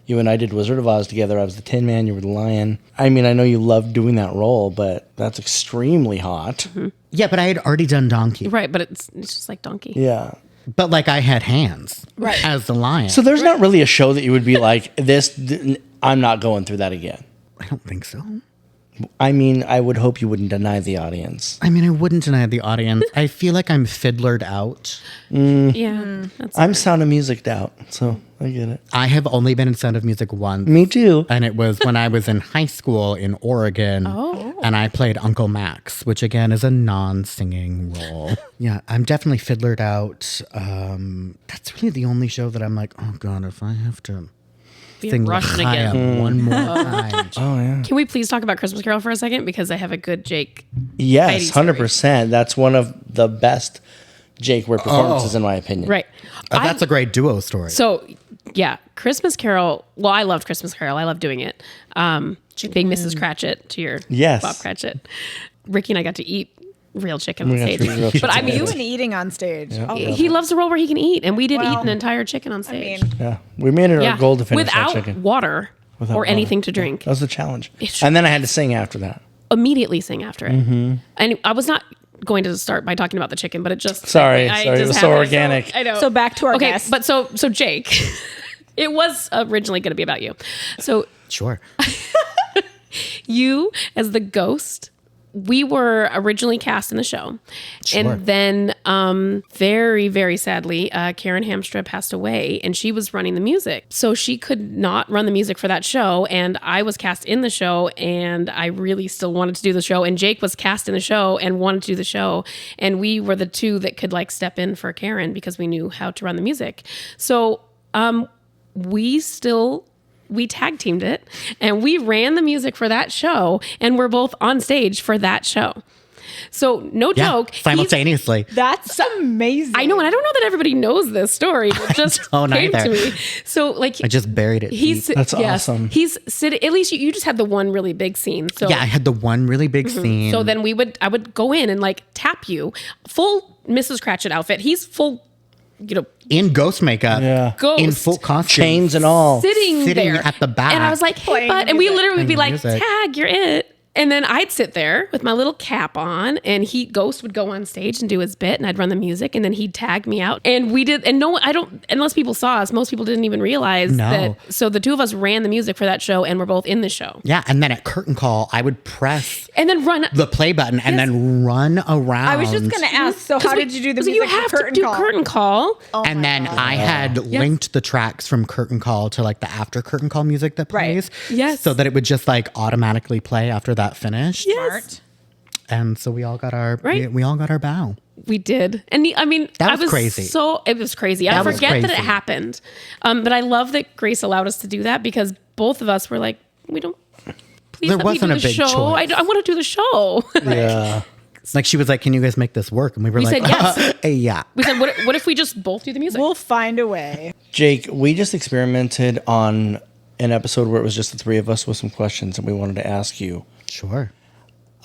Speaker 1: You and I did Wizard of Oz together. I was the Tin Man. You were the Lion. I mean, I know you loved doing that role, but that's extremely hot.
Speaker 4: Yeah, but I had already done Donkey.
Speaker 2: Right, but it's just like Donkey.
Speaker 1: Yeah.
Speaker 4: But, like, I had hands as the lion.
Speaker 1: So there's not really a show that you would be like, I'm not going through that again.
Speaker 4: I don't think so.
Speaker 1: I mean, I would hope you wouldn't deny the audience.
Speaker 4: I mean, I wouldn't deny the audience. I feel like I'm fiddlered out.
Speaker 2: Yeah. That's
Speaker 1: I'm Sound of Music'd out, so I get it.
Speaker 4: I have only been in Sound of Music once.
Speaker 1: Me too.
Speaker 4: And it was when I was in high school in Oregon.
Speaker 2: Oh.
Speaker 4: And I played Uncle Max, which again is a non-singing role. Yeah, I'm definitely fiddlered out. That's really the only show that I'm like, oh God, if I have to sing
Speaker 2: Russian
Speaker 4: L'Chaim
Speaker 2: again.
Speaker 4: one more time.
Speaker 1: Oh yeah.
Speaker 2: Can we please talk about Christmas Carol for a second? Because I have a good Jake.
Speaker 1: Yes,
Speaker 2: Heidi
Speaker 1: 100%. That's one of the best Jake Ware performances, in my opinion.
Speaker 2: Right.
Speaker 4: That's a great duo story.
Speaker 2: So, yeah, Christmas Carol. Well, I loved Christmas Carol. I love doing it. Being Mrs. Cratchit to your
Speaker 1: Yes.
Speaker 2: Bob Cratchit. Ricky and I got to eat real chicken on
Speaker 1: We got to
Speaker 2: stage.
Speaker 1: eat real
Speaker 2: But I
Speaker 1: chicken.
Speaker 2: mean,
Speaker 3: You and eating on stage. Oh,
Speaker 2: he loves a role where he can eat, and we did
Speaker 3: Well,
Speaker 2: eat an entire chicken on
Speaker 3: I
Speaker 2: stage.
Speaker 3: mean,
Speaker 1: Yeah, we made it our goal to finish
Speaker 2: without
Speaker 1: that chicken.
Speaker 2: water
Speaker 1: Without
Speaker 2: or
Speaker 1: water.
Speaker 2: anything to drink.
Speaker 1: That was the challenge. And then I had to sing after that.
Speaker 2: Immediately sing after it.
Speaker 1: Mm-hmm.
Speaker 2: And I was not going to start by talking about the chicken, but it just
Speaker 1: Sorry,
Speaker 2: I
Speaker 1: it
Speaker 2: just
Speaker 1: was so
Speaker 2: happened.
Speaker 1: organic.
Speaker 2: I know.
Speaker 3: so back to our
Speaker 2: Okay,
Speaker 3: guest.
Speaker 2: but so Jake, it was originally going to be about you. So
Speaker 4: Sure.
Speaker 2: you as the ghost, we were originally cast in the show.
Speaker 4: Sure.
Speaker 2: And then very, very sadly, Karen Hamstra passed away and she was running the music. So she could not run the music for that show. And I was cast in the show and I really still wanted to do the show. And Jake was cast in the show and wanted to do the show. And we were the two that could like step in for Karen because we knew how to run the music. So we tag teamed it and we ran the music for that show and we're both on stage for that show. So no
Speaker 4: Yeah,
Speaker 2: joke.
Speaker 4: simultaneously.
Speaker 3: That's amazing.
Speaker 2: I know, and I don't know that everybody knows this story, but just
Speaker 4: don't
Speaker 2: came
Speaker 4: either.
Speaker 2: to me. So like
Speaker 4: I just buried it.
Speaker 2: he's
Speaker 4: deep.
Speaker 1: That's awesome.
Speaker 2: He's sitting. At least you just had the one really big scene. So
Speaker 4: Yeah, I had the one really big scene.
Speaker 2: So then I would go in and like tap you, full Mrs. Cratchit outfit. He's full,
Speaker 4: in ghost makeup.
Speaker 2: Ghost.
Speaker 4: In full costume.
Speaker 1: Chains and all.
Speaker 2: sitting
Speaker 4: Sitting
Speaker 2: there
Speaker 4: at the back.
Speaker 2: and I was like, hey,
Speaker 3: Playing
Speaker 2: bud, and we
Speaker 3: music.
Speaker 2: literally would be like,
Speaker 4: music.
Speaker 2: tag, you're it. And then I'd sit there with my little cap on, and Ghost would go on stage and do his bit, and I'd run the music, and then he'd tag me out. And we did, and no, I don't, unless people saw us, most people didn't even realize
Speaker 4: No.
Speaker 2: that. So the two of us ran the music for that show, and we're both in the show.
Speaker 4: Yeah, and then at curtain call, I would press
Speaker 2: And then run.
Speaker 4: the play button and then run around.
Speaker 3: I was just going to ask, so how did you do the music
Speaker 2: You have
Speaker 3: for
Speaker 2: to
Speaker 3: curtain
Speaker 2: do
Speaker 3: call?
Speaker 2: curtain call.
Speaker 4: And then I had linked the tracks from curtain call to like the after curtain call music that
Speaker 3: Right.
Speaker 4: plays.
Speaker 2: Yes.
Speaker 4: So that it would just like automatically play after that finished.
Speaker 2: Yes.
Speaker 3: Smart.
Speaker 4: And so we all got our
Speaker 2: Right.
Speaker 4: we all got our bow.
Speaker 2: We did. And I mean,
Speaker 4: That
Speaker 2: I
Speaker 4: was
Speaker 2: was
Speaker 4: crazy.
Speaker 2: So it was crazy. I
Speaker 4: That was
Speaker 2: forget that it
Speaker 4: crazy.
Speaker 2: happened. But I love that Grace allowed us to do that because both of us were like, we don't, please
Speaker 4: There
Speaker 2: let me do
Speaker 4: wasn't a
Speaker 2: the
Speaker 4: big
Speaker 2: show.
Speaker 4: choice.
Speaker 2: I want to do the show.
Speaker 1: Yeah.
Speaker 4: Like she was like, "Can you guys make this work?" And we were
Speaker 2: We
Speaker 4: like,
Speaker 2: said yes.
Speaker 4: Yeah."
Speaker 2: We said, what if we just both do the music?
Speaker 3: We'll find a way.
Speaker 1: Jake, we just experimented on an episode where it was just the three of us with some questions, and we wanted to ask you
Speaker 4: Sure.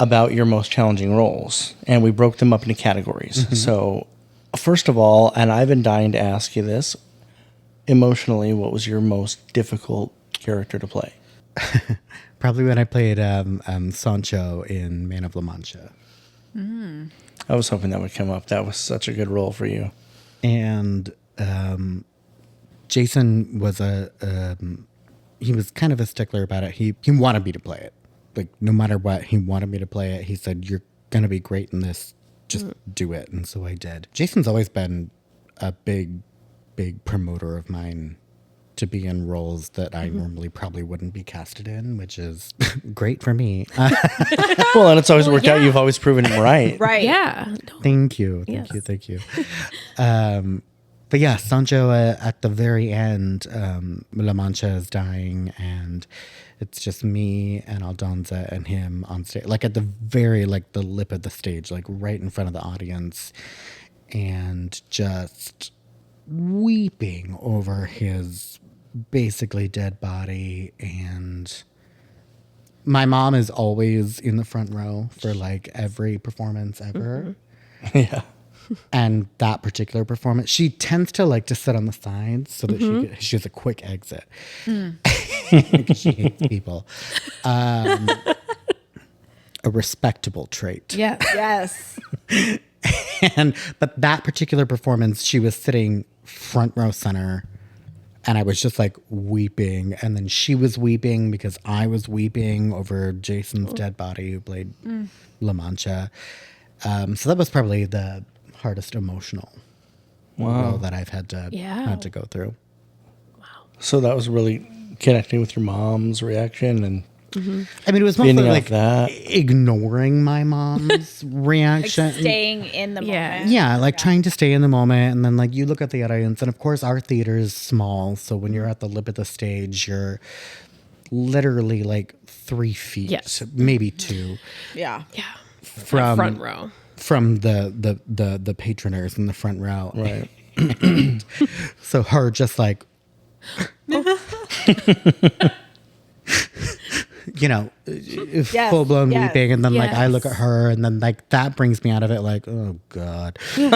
Speaker 1: about your most challenging roles, and we broke them up into categories. So, first of all, and I've been dying to ask you this, emotionally, what was your most difficult character to play?
Speaker 4: Probably when I played Sancho in Man of La Mancha.
Speaker 1: I was hoping that would come up. That was such a good role for you.
Speaker 4: And Jason was he was kind of a stickler about it. He wanted me to play it. Like no matter what, he wanted me to play it. He said, "You're gonna be great in this. Just do it." And so I did. Jason's always been a big promoter of mine to be in roles that I normally probably wouldn't be casted in, which is great for me.
Speaker 1: Well, and it's always worked out.
Speaker 2: yeah.
Speaker 1: You've always proven him right.
Speaker 3: Right.
Speaker 2: Yeah.
Speaker 4: Thank you.
Speaker 2: Yes.
Speaker 4: Thank you. But yeah, Sancho at the very end, La Mancha is dying and it's just me and Aldonza and him on stage, like at the very, like the lip of the stage, like right in front of the audience, and just weeping over his basically dead body. And my mom is always in the front row for like every performance ever.
Speaker 1: Yeah.
Speaker 4: And that particular performance, she tends to like to sit on the sides so that she has a quick exit. Because she hates people. A respectable trait.
Speaker 2: Yeah.
Speaker 3: Yes.
Speaker 4: But that particular performance, she was sitting front row center And I was just like weeping. And then she was weeping because I was weeping over Jason's dead body who played La Mancha. So that was probably the hardest emotional role that I've had to go through.
Speaker 1: So that was really connecting with your mom's reaction and
Speaker 4: I mean, it was mostly
Speaker 1: feeding off
Speaker 4: like
Speaker 1: that.
Speaker 4: ignoring my mom's reaction.
Speaker 3: Staying in the moment.
Speaker 4: Yeah, like trying to stay in the moment. And then like you look at the audience, and of course our theater is small. So when you're at the lip of the stage, you're literally like 3 feet,
Speaker 2: Yes.
Speaker 4: maybe 2
Speaker 3: Yeah.
Speaker 2: Yeah.
Speaker 4: from
Speaker 2: Front row.
Speaker 4: from the patroners in the front row.
Speaker 1: Right.
Speaker 4: So her just like, full blown
Speaker 3: yes,
Speaker 4: weeping, and then like I look at
Speaker 2: yes.
Speaker 4: her, and then like that brings me out of it. Like, oh god,
Speaker 3: You're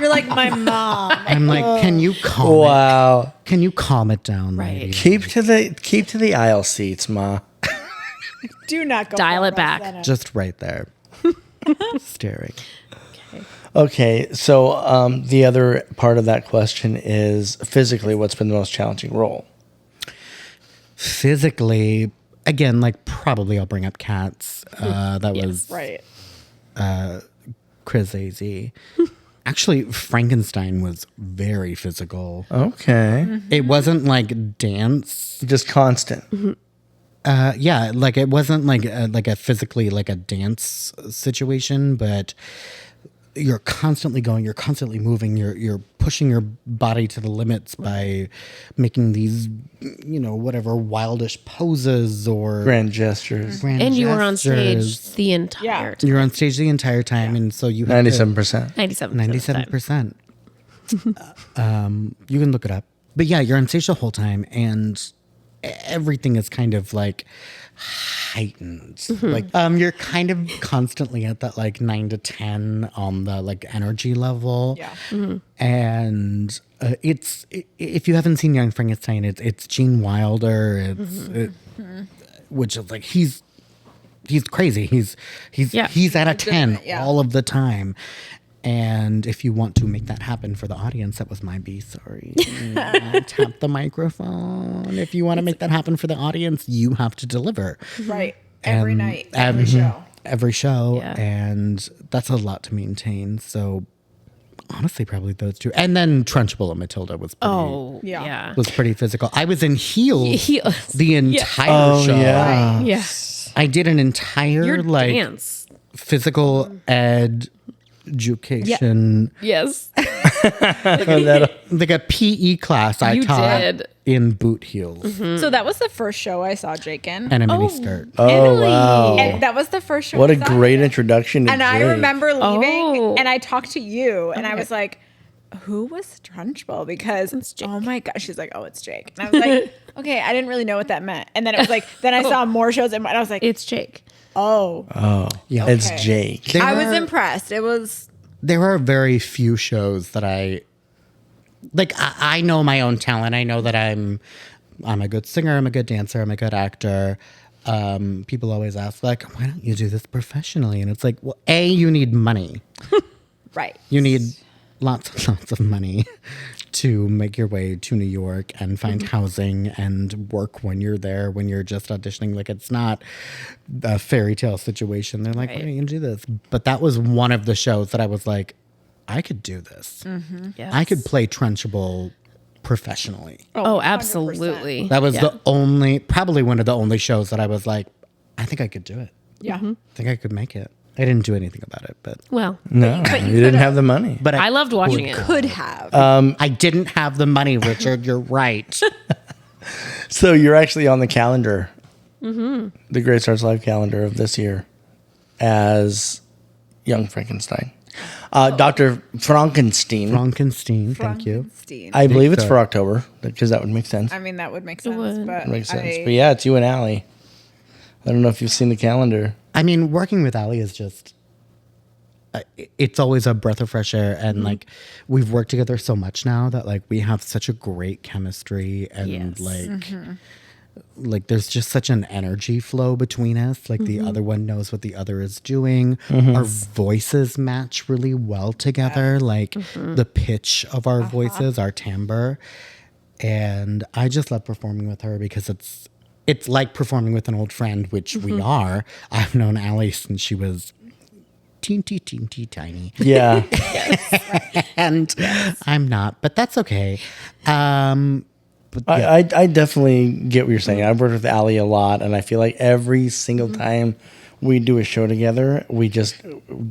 Speaker 3: like my mom.
Speaker 4: I'm like, can you calm?
Speaker 1: Wow.
Speaker 4: Can you calm it down,
Speaker 2: Right.
Speaker 4: lady?
Speaker 1: Keep to the aisle seats, Ma.
Speaker 3: Do not go.
Speaker 2: Dial
Speaker 3: front
Speaker 2: it
Speaker 3: row
Speaker 2: back.
Speaker 3: center.
Speaker 4: Just right there, staring.
Speaker 1: Okay, so the other part of that question is physically, what's been the most challenging role?
Speaker 4: Physically, again, like probably I'll bring up Cats. That was
Speaker 3: Right.
Speaker 4: Chris Az. Actually, Frankenstein was very physical.
Speaker 1: Okay.
Speaker 4: It wasn't like dance.
Speaker 1: Just constant.
Speaker 4: Yeah, like it wasn't like a physically like a dance situation, but you're constantly going, you're constantly moving, you're pushing your body to the limits by making these, whatever wildish poses or
Speaker 1: Grand gestures.
Speaker 4: grand
Speaker 2: And you were on
Speaker 4: gestures.
Speaker 2: stage the entire time.
Speaker 4: You're on stage the entire time, and so you have
Speaker 1: 97%.
Speaker 2: 97%.
Speaker 4: 97%. You can look it up, but yeah, you're on stage the whole time, and everything is kind of like heightened. Like you're kind of constantly at that like 9 to 10 on the like energy level.
Speaker 3: Yeah.
Speaker 4: And it's if you haven't seen Young Frankenstein, it's Gene Wilder. Which is like he's crazy. He's at a 10
Speaker 3: yeah.
Speaker 4: all of the time. And if you want to make that happen for the audience, that was my B, sorry. I tapped the microphone. If you want to make that happen for the audience, you have to deliver.
Speaker 3: Right. Every
Speaker 4: And
Speaker 3: night. Every show.
Speaker 4: Every show.
Speaker 2: Yeah.
Speaker 4: And that's a lot to maintain. So honestly, probably those two. And then Trunchbull and Matilda was pretty,
Speaker 2: Oh,
Speaker 3: Yeah.
Speaker 2: yeah.
Speaker 4: was pretty physical. I was in heels
Speaker 2: Heels.
Speaker 4: the entire show.
Speaker 1: yeah.
Speaker 3: Right.
Speaker 2: Yeah.
Speaker 4: I did an entire
Speaker 2: Your
Speaker 4: like
Speaker 2: dance.
Speaker 4: physical education,
Speaker 2: Yes.
Speaker 4: like a PE class I
Speaker 2: You
Speaker 4: taught
Speaker 2: did.
Speaker 4: in boot heels
Speaker 3: So that was the first show I saw Jake in.
Speaker 4: and a mini skirt.
Speaker 1: Oh, wow.
Speaker 3: And that was the first show.
Speaker 1: What
Speaker 3: I
Speaker 1: a
Speaker 3: saw
Speaker 1: great
Speaker 3: him.
Speaker 1: introduction to
Speaker 3: And I
Speaker 1: Jake.
Speaker 3: remember leaving,
Speaker 2: Oh.
Speaker 3: and I talked to you, and I was like, "Who was Trunchbull?" Because
Speaker 2: Jake.
Speaker 3: oh my gosh, she's like, "Oh, it's Jake," and I was like, "Okay, I didn't really know what that meant." And then it was like, then I saw more shows, and I was like,
Speaker 2: It's Jake.
Speaker 3: "Oh."
Speaker 1: Oh,
Speaker 4: Yeah.
Speaker 1: it's
Speaker 3: Okay.
Speaker 1: Jake.
Speaker 4: There
Speaker 3: I was
Speaker 4: are-
Speaker 3: impressed. It was
Speaker 4: There are very few shows that I know my own talent. I know that I'm a good singer, I'm a good dancer, I'm a good actor. People always ask like, why don't you do this professionally? And it's like, well, A, you need money.
Speaker 3: right.
Speaker 4: You need lots and lots of money to make your way to New York and find housing and work when you're there, when you're just auditioning. Like, it's not a fairy tale situation. They're like,
Speaker 2: Right.
Speaker 4: why don't you do this? But that was one of the shows that I was like, I could do this.
Speaker 2: Yes.
Speaker 4: I could play Trunchbull professionally.
Speaker 2: Oh,
Speaker 3: 100%.
Speaker 2: absolutely.
Speaker 4: That was probably one of the only shows that I was like, I think I could do it.
Speaker 3: Yeah.
Speaker 4: I think I could make it. I didn't do anything about it, but
Speaker 2: Well,
Speaker 1: No, you didn't have the money.
Speaker 2: I loved watching it.
Speaker 3: Could have.
Speaker 4: I didn't have the money, Richard. You're right.
Speaker 1: So you're actually on the calendar, the Great Stars Live calendar of this year as Young Frankenstein. Dr. Frankenstein.
Speaker 4: Frankenstein, thank you.
Speaker 3: Frankenstein.
Speaker 1: I believe it's
Speaker 4: Big
Speaker 1: for October because that would make sense.
Speaker 3: I mean, that would make sense.
Speaker 2: would.
Speaker 3: But
Speaker 1: Makes sense. But yeah, it's you and Allie. I don't know if you've seen the calendar.
Speaker 4: I mean, working with Ali is just, it's always a breath of fresh air. And like, we've worked together so much now that like, we have such a great chemistry and
Speaker 2: Yes.
Speaker 4: like there's just such an energy flow between us. Like the other one knows what the other is doing. Our voices match really well together. Like the pitch of our voices, our timbre. And I just love performing with her because it's like performing with an old friend, which we are. I've known Allie since she was teeny tiny.
Speaker 1: Yeah.
Speaker 4: And I'm not, but that's okay. But yeah.
Speaker 1: I definitely get what you're saying. I've worked with Allie a lot, and I feel like every single time we do a show together, we just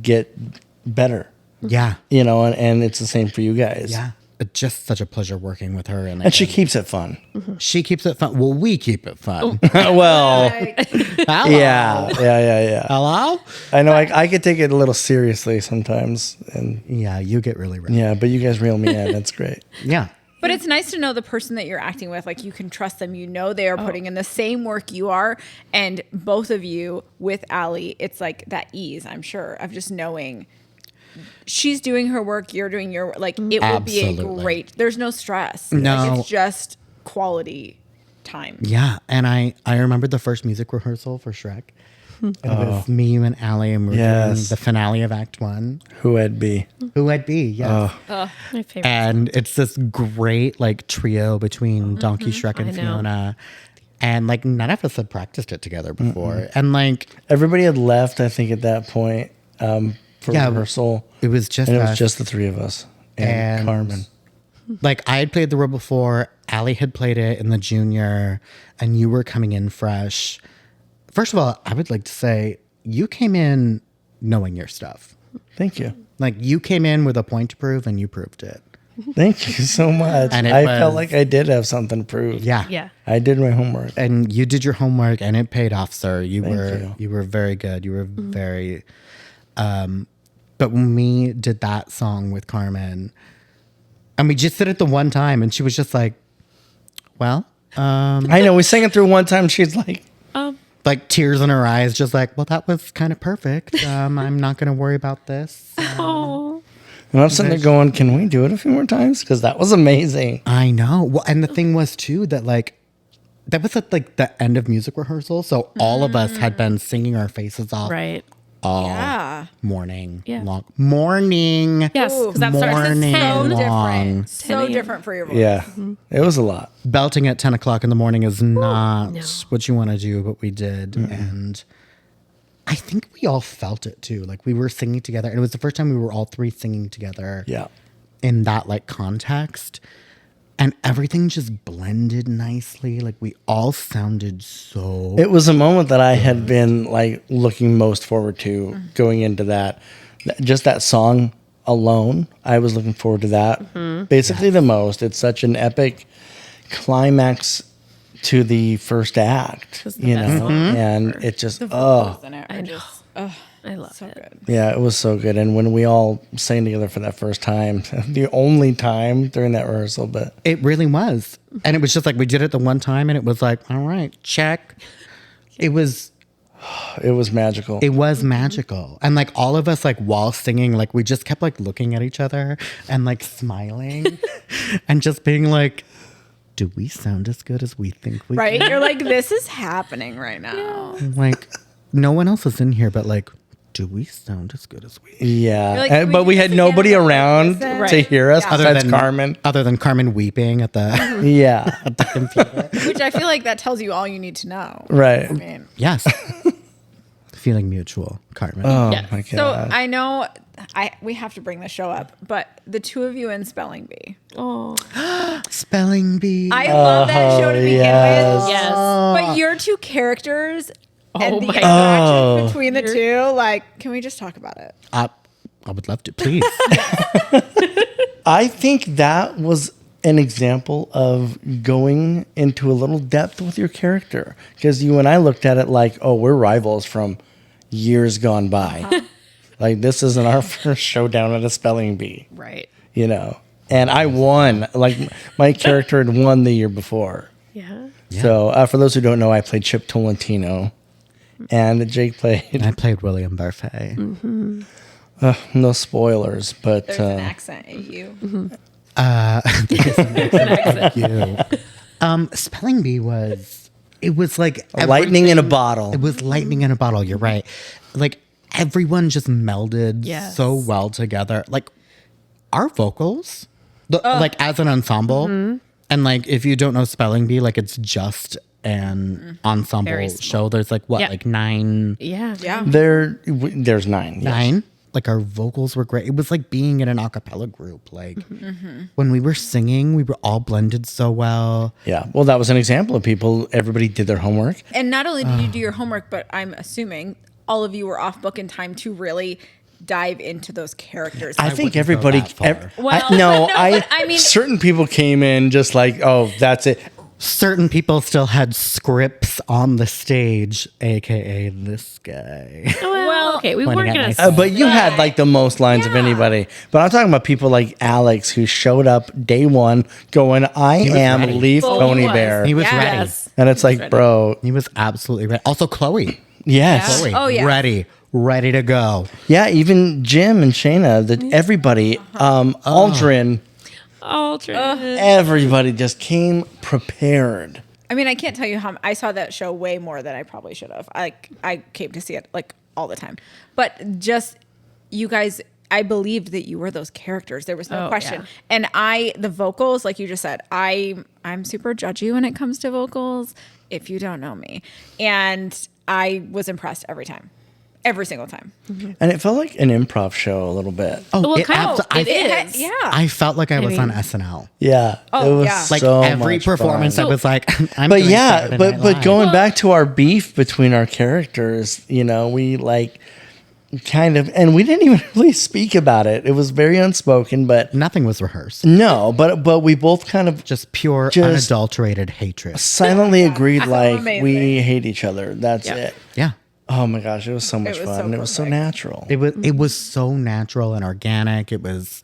Speaker 1: get better.
Speaker 4: Yeah.
Speaker 1: You know, and it's the same for you guys.
Speaker 4: Yeah. It's just such a pleasure working with her.
Speaker 1: And she keeps it fun.
Speaker 4: she keeps it fun. Well, we keep it fun.
Speaker 1: Well,
Speaker 4: Hello?
Speaker 1: yeah.
Speaker 4: Hello?
Speaker 1: I know I could take it a little seriously sometimes, and
Speaker 4: Yeah, you get really ready.
Speaker 1: yeah, but you guys reel me in. That's great.
Speaker 4: Yeah.
Speaker 3: But it's nice to know the person that you're acting with. Like, you can trust them. You know they are putting in the same work you are. And both of you with Allie, it's like that ease, I'm sure, of just knowing she's doing her work, you're doing your, like, it will be a
Speaker 4: Absolutely.
Speaker 3: great, there's no stress.
Speaker 4: No.
Speaker 3: Like, it's just quality time.
Speaker 4: Yeah. And I remember the first music rehearsal for Shrek. It was me, you, and Allie, and we were doing
Speaker 1: Yes.
Speaker 4: the finale of Act 1.
Speaker 1: Who I'd be.
Speaker 4: Who I'd be, yes.
Speaker 2: My favorite.
Speaker 4: And it's this great like trio between Donkey, Shrek, and
Speaker 2: I know.
Speaker 4: Fiona. And like none of us had practiced it together before. And like
Speaker 1: Everybody had left, I think, at that point for
Speaker 4: Yeah,
Speaker 1: rehearsal.
Speaker 4: it was just
Speaker 1: And it was
Speaker 4: us.
Speaker 1: just the three of us and
Speaker 4: And-
Speaker 1: Carmen.
Speaker 4: Like I had played the role before, Allie had played it in the junior, and you were coming in fresh. First of all, I would like to say you came in knowing your stuff.
Speaker 1: Thank you.
Speaker 4: Like you came in with a point to prove and you proved it.
Speaker 1: Thank you so much.
Speaker 4: And it
Speaker 1: I felt
Speaker 4: was-
Speaker 1: like I did have something to prove.
Speaker 4: Yeah.
Speaker 2: Yeah.
Speaker 1: I did my homework.
Speaker 4: And you did your homework and it paid off, sir. You
Speaker 1: Thank you.
Speaker 4: were very good. You were very but when we did that song with Carmen, and we just did it the one time and she was just like, well,
Speaker 1: I know. We sang it through one time. She's like,
Speaker 4: like tears in her eyes, just like, well, that was kind of perfect. I'm not going to worry about this.
Speaker 2: Oh.
Speaker 1: and I'm sitting there going, can we do it a few more times? Because that was amazing.
Speaker 4: I know. Well, and the thing was too that like that was at like the end of music rehearsal, so all of us had been singing our faces off
Speaker 2: Right.
Speaker 4: all
Speaker 3: Yeah.
Speaker 4: morning.
Speaker 2: Yeah.
Speaker 4: Long morning.
Speaker 2: Yes, because that starts at
Speaker 4: Morning
Speaker 2: 10.
Speaker 3: So
Speaker 4: long.
Speaker 3: different. So
Speaker 2: 10 a.m.
Speaker 3: different for your voice.
Speaker 1: Yeah. It was a lot.
Speaker 4: Belting at 10 o'clock in the morning is not
Speaker 2: No.
Speaker 4: what you want to do, but we did. And I think we all felt it too. Like we were singing together, and it was the first time we were all three singing together
Speaker 1: Yeah.
Speaker 4: in that like context. And everything just blended nicely. Like we all sounded so
Speaker 1: It was a moment that I had been like looking most forward to going into that. Just that song alone, I was looking forward to that basically the most. It's such an epic climax to the first act,
Speaker 2: was the
Speaker 1: you
Speaker 2: best
Speaker 1: know,
Speaker 2: song
Speaker 1: and it just, oh,
Speaker 3: Isn't it?
Speaker 2: I
Speaker 3: Or
Speaker 2: know.
Speaker 3: just,
Speaker 2: I love
Speaker 3: so
Speaker 2: it.
Speaker 3: good.
Speaker 1: yeah, it was so good. And when we all sang together for that first time, the only time during that rehearsal, but
Speaker 4: It really was. And it was just like we did it the one time and it was like, all right, check. It was
Speaker 1: magical.
Speaker 4: it was magical. And like all of us like while singing, like we just kept like looking at each other and like smiling and just being like, do we sound as good as we think we
Speaker 3: Right?
Speaker 4: can?
Speaker 3: You're like, this is happening right now.
Speaker 4: Like no one else is in here, but like, do we sound as good as we
Speaker 1: yeah.
Speaker 3: You're like,
Speaker 1: And-
Speaker 3: "Can we
Speaker 1: but
Speaker 3: do
Speaker 1: we
Speaker 3: this
Speaker 1: had
Speaker 3: again?"
Speaker 1: nobody
Speaker 3: I'm like,
Speaker 1: around
Speaker 3: "Listen."
Speaker 1: to
Speaker 3: Right.
Speaker 1: hear us
Speaker 3: Yeah.
Speaker 1: besides Carmen.
Speaker 4: Other than Carmen weeping at the
Speaker 1: Yeah.
Speaker 4: computer.
Speaker 3: Which I feel like that tells you all you need to know.
Speaker 1: Right.
Speaker 3: I mean,
Speaker 4: Yes. Feeling mutual, Carmen.
Speaker 1: Oh
Speaker 2: Yes.
Speaker 1: my god.
Speaker 3: so I know we have to bring the show up, but the two of you in Spelling Bee.
Speaker 2: Oh.
Speaker 4: Spelling bee.
Speaker 3: I love that show to begin
Speaker 1: yes.
Speaker 3: with.
Speaker 2: Yes.
Speaker 3: But your two characters and
Speaker 2: Oh
Speaker 3: the
Speaker 2: my
Speaker 3: interaction
Speaker 1: God.
Speaker 3: between the two, like, can we just talk about it?
Speaker 4: I would love to, please.
Speaker 1: I think that was an example of going into a little depth with your character, because you and I looked at it like, oh, we're rivals from years gone by. Like, this isn't our first showdown at a spelling bee,
Speaker 2: Right.
Speaker 1: you know. And I won. Like, my character had won the year before.
Speaker 2: Yeah.
Speaker 1: So for those who don't know, I played Chip Tolentino, and Jake played.
Speaker 4: I played William Buffet.
Speaker 1: No spoilers, but
Speaker 3: There's an accent at you.
Speaker 4: You. Spelling bee was, it was like
Speaker 1: lightning in a
Speaker 4: everything-
Speaker 1: bottle.
Speaker 4: It was lightning in a bottle. You're right. Like everyone just melded
Speaker 2: Yes.
Speaker 4: so well together. Like our vocals, like as an ensemble, And like, if you don't know spelling bee, like it's just an ensemble
Speaker 2: Very small.
Speaker 4: show. There's like what,
Speaker 2: Yeah.
Speaker 4: like nine.
Speaker 2: Yeah.
Speaker 3: Yeah.
Speaker 1: There's 9. yes.
Speaker 4: Nine. Like our vocals were great. It was like being in an a cappella group. Like when we were singing, we were all blended so well.
Speaker 1: Yeah. Well, that was an example of people. Everybody did their homework.
Speaker 3: And not only did you do your homework, but I'm assuming all of you were off book in time to really dive into those characters.
Speaker 1: I think
Speaker 4: wouldn't go
Speaker 1: everybody.
Speaker 4: that far.
Speaker 2: Well,
Speaker 1: no,
Speaker 2: but I mean-
Speaker 1: certain people came in just like, oh, that's it.
Speaker 4: Certain people still had scripts on the stage, aka this guy.
Speaker 2: Well, okay, we
Speaker 4: Pointing
Speaker 2: weren't
Speaker 4: at
Speaker 2: gonna.
Speaker 4: myself.
Speaker 1: But you had like the most lines of anybody. But I'm talking about people like Alex who showed up day one going, I am
Speaker 4: ready.
Speaker 1: Leaf
Speaker 2: Well,
Speaker 1: Pony
Speaker 2: he was.
Speaker 1: Bear.
Speaker 4: He was
Speaker 3: Yes.
Speaker 4: ready.
Speaker 2: Yes.
Speaker 1: And it's like, bro,
Speaker 4: He was absolutely ready. Also, Chloe.
Speaker 1: yes.
Speaker 4: Chloe,
Speaker 3: Oh, yeah.
Speaker 4: ready to go.
Speaker 1: Yeah, even Jim and Shayna, everybody, Aldrin, everybody just came prepared.
Speaker 3: I mean, I can't tell you how I saw that show way more than I probably should have. I came to see it like all the time, but just you guys, I believed that you were those characters. There was no
Speaker 2: Oh,
Speaker 3: question.
Speaker 2: yeah.
Speaker 3: And the vocals, like you just said, I'm super judgy when it comes to vocals. If you don't know me, and I was impressed every single time.
Speaker 1: And it felt like an improv show a little bit.
Speaker 4: Oh,
Speaker 2: Well,
Speaker 4: it
Speaker 2: kind of.
Speaker 4: abso-
Speaker 2: It
Speaker 4: I,
Speaker 2: is.
Speaker 3: Yeah.
Speaker 4: I felt like I was on
Speaker 2: mean-
Speaker 4: SNL.
Speaker 1: Yeah.
Speaker 3: Oh,
Speaker 1: it was
Speaker 3: yeah.
Speaker 4: Like
Speaker 1: so
Speaker 4: every
Speaker 1: much
Speaker 4: performance,
Speaker 1: fun.
Speaker 4: I was like, I'm
Speaker 1: But
Speaker 4: doing
Speaker 1: yeah,
Speaker 4: Saturday
Speaker 1: but
Speaker 4: Night
Speaker 1: but
Speaker 4: Live.
Speaker 1: going back to our beef between our characters, we like kind of, and we didn't even really speak about it. It was very unspoken, but
Speaker 4: Nothing was rehearsed.
Speaker 1: no, but we both kind of
Speaker 4: Just pure,
Speaker 1: Just-
Speaker 4: unadulterated hatred.
Speaker 1: silently agreed like
Speaker 3: amazing.
Speaker 1: we hate each other. That's
Speaker 2: Yeah.
Speaker 1: it.
Speaker 4: Yeah.
Speaker 1: Oh my gosh, it was so much
Speaker 3: was
Speaker 1: fun.
Speaker 3: so
Speaker 1: and it was so
Speaker 3: perfect.
Speaker 1: natural.
Speaker 4: It was so natural and organic. It was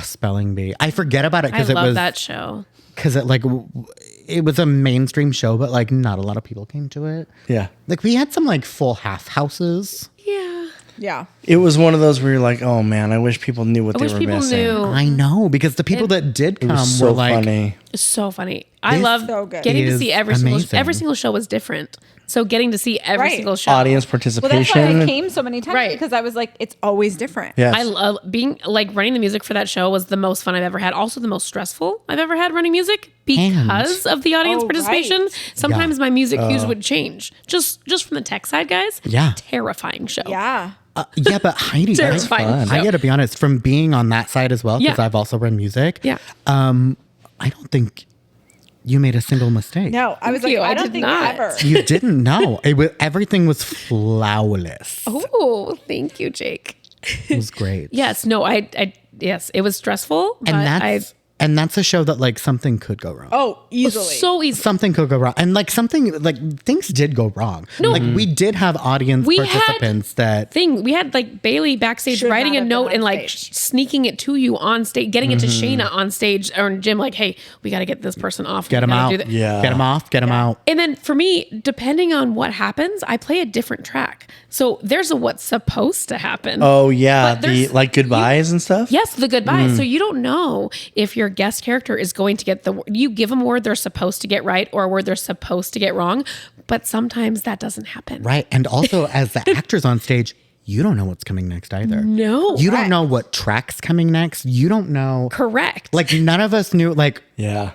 Speaker 4: spelling bee. I forget about it
Speaker 2: I
Speaker 4: because it
Speaker 2: love
Speaker 4: was
Speaker 2: that show.
Speaker 4: because it was a mainstream show, but like not a lot of people came to it.
Speaker 1: Yeah.
Speaker 4: Like we had some like full half houses.
Speaker 2: Yeah.
Speaker 3: Yeah.
Speaker 1: It was one of those where you're like, oh man, I wish people knew what
Speaker 2: I
Speaker 1: they
Speaker 2: wish
Speaker 1: were
Speaker 2: people
Speaker 1: missing.
Speaker 2: knew.
Speaker 4: I know because the people that did
Speaker 1: It
Speaker 4: come
Speaker 1: was so
Speaker 4: were like,
Speaker 1: funny.
Speaker 2: It's so funny. I
Speaker 4: This
Speaker 2: love
Speaker 3: So good.
Speaker 2: getting to
Speaker 4: is
Speaker 2: see every
Speaker 4: amazing.
Speaker 2: single show was different. So getting to see every
Speaker 3: Right.
Speaker 2: single show.
Speaker 1: Audience
Speaker 3: Well, that's
Speaker 1: participation.
Speaker 3: why I came so many times
Speaker 2: Right.
Speaker 3: because I was like, it's always different.
Speaker 1: Yes.
Speaker 2: I love being like running the music for that show was the most fun I've ever had. Also the most stressful I've ever had running music because of the audience
Speaker 3: Oh,
Speaker 2: participation.
Speaker 3: right.
Speaker 2: Sometimes my music cues would change. Just from the tech side, guys.
Speaker 4: Yeah.
Speaker 2: Terrifying show.
Speaker 3: Yeah.
Speaker 4: yeah, but Heidi,
Speaker 2: Terrifying
Speaker 1: fun.
Speaker 2: show.
Speaker 4: I gotta be honest, from being on that side as well, because
Speaker 2: Yeah.
Speaker 4: I've also run music.
Speaker 2: Yeah.
Speaker 4: I don't think you made a single mistake.
Speaker 3: No, I was
Speaker 2: Thank
Speaker 3: like,
Speaker 2: you.
Speaker 3: I
Speaker 2: I
Speaker 3: don't
Speaker 2: did
Speaker 3: think
Speaker 2: not.
Speaker 3: ever.
Speaker 4: You didn't know. Everything was flawless.
Speaker 2: Oh, thank you, Jake.
Speaker 4: It was great.
Speaker 2: Yes, no, yes, it was stressful, but
Speaker 4: And that's a show that like something could go wrong.
Speaker 3: Oh, easily.
Speaker 2: so easy.
Speaker 4: Something could go wrong. And like things did go wrong.
Speaker 2: No.
Speaker 4: Like we did have audience
Speaker 2: We had-
Speaker 4: participants that
Speaker 2: We had like Bailey backstage
Speaker 3: Should
Speaker 2: writing
Speaker 3: not
Speaker 2: a
Speaker 3: have been
Speaker 2: note
Speaker 3: on
Speaker 2: and like
Speaker 3: stage.
Speaker 2: sneaking it to you on stage, getting it to Shayna on stage or Jim, like, hey, we got to get this person off.
Speaker 4: get
Speaker 2: We
Speaker 4: them
Speaker 2: gotta
Speaker 4: out.
Speaker 2: do that.
Speaker 1: Yeah.
Speaker 4: Get them off. Get them out.
Speaker 2: And then for me, depending on what happens, I play a different track. So there's a what's supposed to happen.
Speaker 1: Oh yeah,
Speaker 2: But
Speaker 1: the
Speaker 2: there's-
Speaker 1: like goodbyes and stuff.
Speaker 2: Yes, the goodbye. So you don't know if your guest character is going to get you give them a word they're supposed to get right or a word they're supposed to get wrong. But sometimes that doesn't happen.
Speaker 4: Right. And also as the actors on stage, you don't know what's coming next either.
Speaker 2: No.
Speaker 4: You don't know what track's coming next. You don't know.
Speaker 2: Correct.
Speaker 4: Like none of us knew
Speaker 1: Yeah.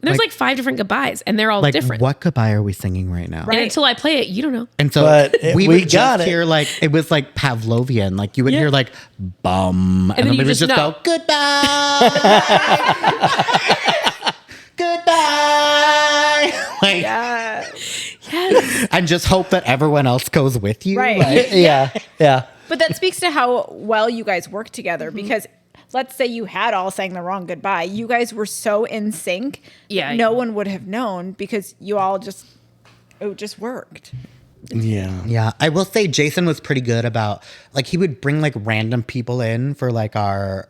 Speaker 2: There's like 5 different goodbyes and they're all
Speaker 4: like
Speaker 2: different.
Speaker 4: what goodbye are we singing right now?
Speaker 2: And until I play it, you don't know.
Speaker 4: And so
Speaker 1: But
Speaker 4: we
Speaker 1: we
Speaker 4: would
Speaker 1: got
Speaker 4: just
Speaker 1: it.
Speaker 4: hear like it was like Pavlovian. Like you would hear like bum, and
Speaker 2: then
Speaker 4: then we
Speaker 2: you
Speaker 4: would
Speaker 2: just
Speaker 4: just
Speaker 2: know.
Speaker 4: go goodbye, goodbye, like,
Speaker 2: Yes.
Speaker 4: and just hope that everyone else goes with you.
Speaker 3: Right.
Speaker 4: Like,
Speaker 1: Yeah. Yeah.
Speaker 3: But that speaks to how well you guys work together because let's say you had all sang the wrong goodbye. You guys were so in sync.
Speaker 2: Yeah.
Speaker 3: No one would have known because you all it just worked.
Speaker 1: Yeah.
Speaker 4: yeah. I will say Jason was pretty good about like he would bring like random people in for like our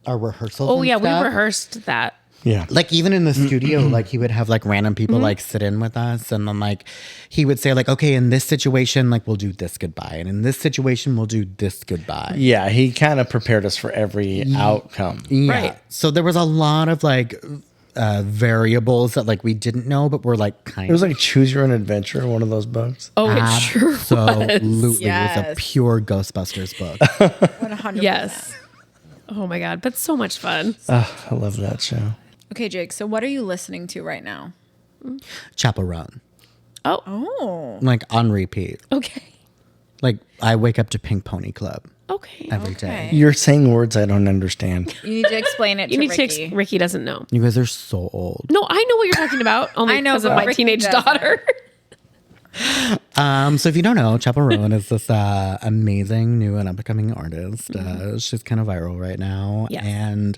Speaker 4: rehearsals.
Speaker 2: Oh
Speaker 4: and
Speaker 2: yeah,
Speaker 4: stuff.
Speaker 2: we rehearsed that.
Speaker 1: Yeah.
Speaker 4: Like even in the studio, like he would have like random people like sit in with us, and then like he would say like, okay, in this situation, like we'll do this goodbye, and in this situation, we'll do this goodbye.
Speaker 1: Yeah. He kind of prepared us for every outcome.
Speaker 4: Yeah.
Speaker 2: Right.
Speaker 4: So there was a lot of like variables that like we didn't know, but were like kind
Speaker 1: It was like Choose Your Own Adventure, one of those books.
Speaker 2: Oh, it sure was.
Speaker 4: absolutely it was a
Speaker 3: Yes.
Speaker 4: pure Ghostbusters book.
Speaker 3: 100%.
Speaker 2: Yes. Oh my God, but so much fun.
Speaker 1: I love that show.
Speaker 3: Okay, Jake. So what are you listening to right now?
Speaker 4: Chaperone.
Speaker 2: Oh,
Speaker 3: Oh,
Speaker 4: Like on repeat.
Speaker 2: okay.
Speaker 4: Like I wake up to Pink Pony Club
Speaker 2: Okay.
Speaker 4: every day.
Speaker 3: okay.
Speaker 1: You're saying words I don't understand.
Speaker 3: You need to explain it
Speaker 2: You
Speaker 3: to
Speaker 2: need
Speaker 3: Ricky.
Speaker 2: to. Ricky doesn't know.
Speaker 4: You guys are so old.
Speaker 2: No, I know what you're talking about. Only
Speaker 3: I know,
Speaker 2: because of
Speaker 3: but
Speaker 2: my
Speaker 3: Ricky
Speaker 2: teenage
Speaker 3: doesn't.
Speaker 2: daughter.
Speaker 4: So if you don't know, Chaperone is this amazing new and up-and-coming artist. She's kind of viral right now.
Speaker 2: Yes.
Speaker 4: And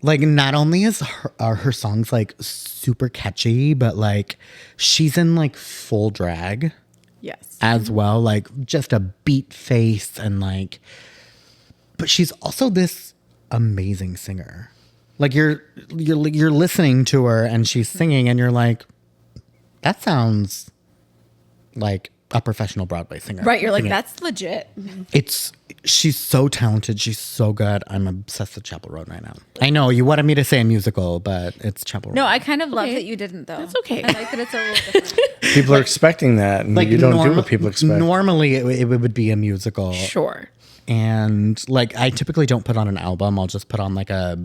Speaker 4: like not only are her songs like super catchy, but like she's in like full drag
Speaker 3: Yes.
Speaker 4: as well, like just a beat face and like, but she's also this amazing singer. Like you're listening to her and she's singing and you're like, that sounds like a professional Broadway singer.
Speaker 3: Right. You're like,
Speaker 4: singing.
Speaker 3: that's legit.
Speaker 4: She's so talented. She's so good. I'm obsessed with Chaperone right now. I know you wanted me to say a musical, but it's Chaperone.
Speaker 3: No, I kind of love
Speaker 2: Okay.
Speaker 3: that you didn't, though.
Speaker 2: That's okay.
Speaker 3: I like that it's a little different.
Speaker 1: People are expecting that, and you don't do what people expect.
Speaker 4: Normally, it would be a musical.
Speaker 2: Sure.
Speaker 4: And like I typically don't put on an album. I'll just put on like a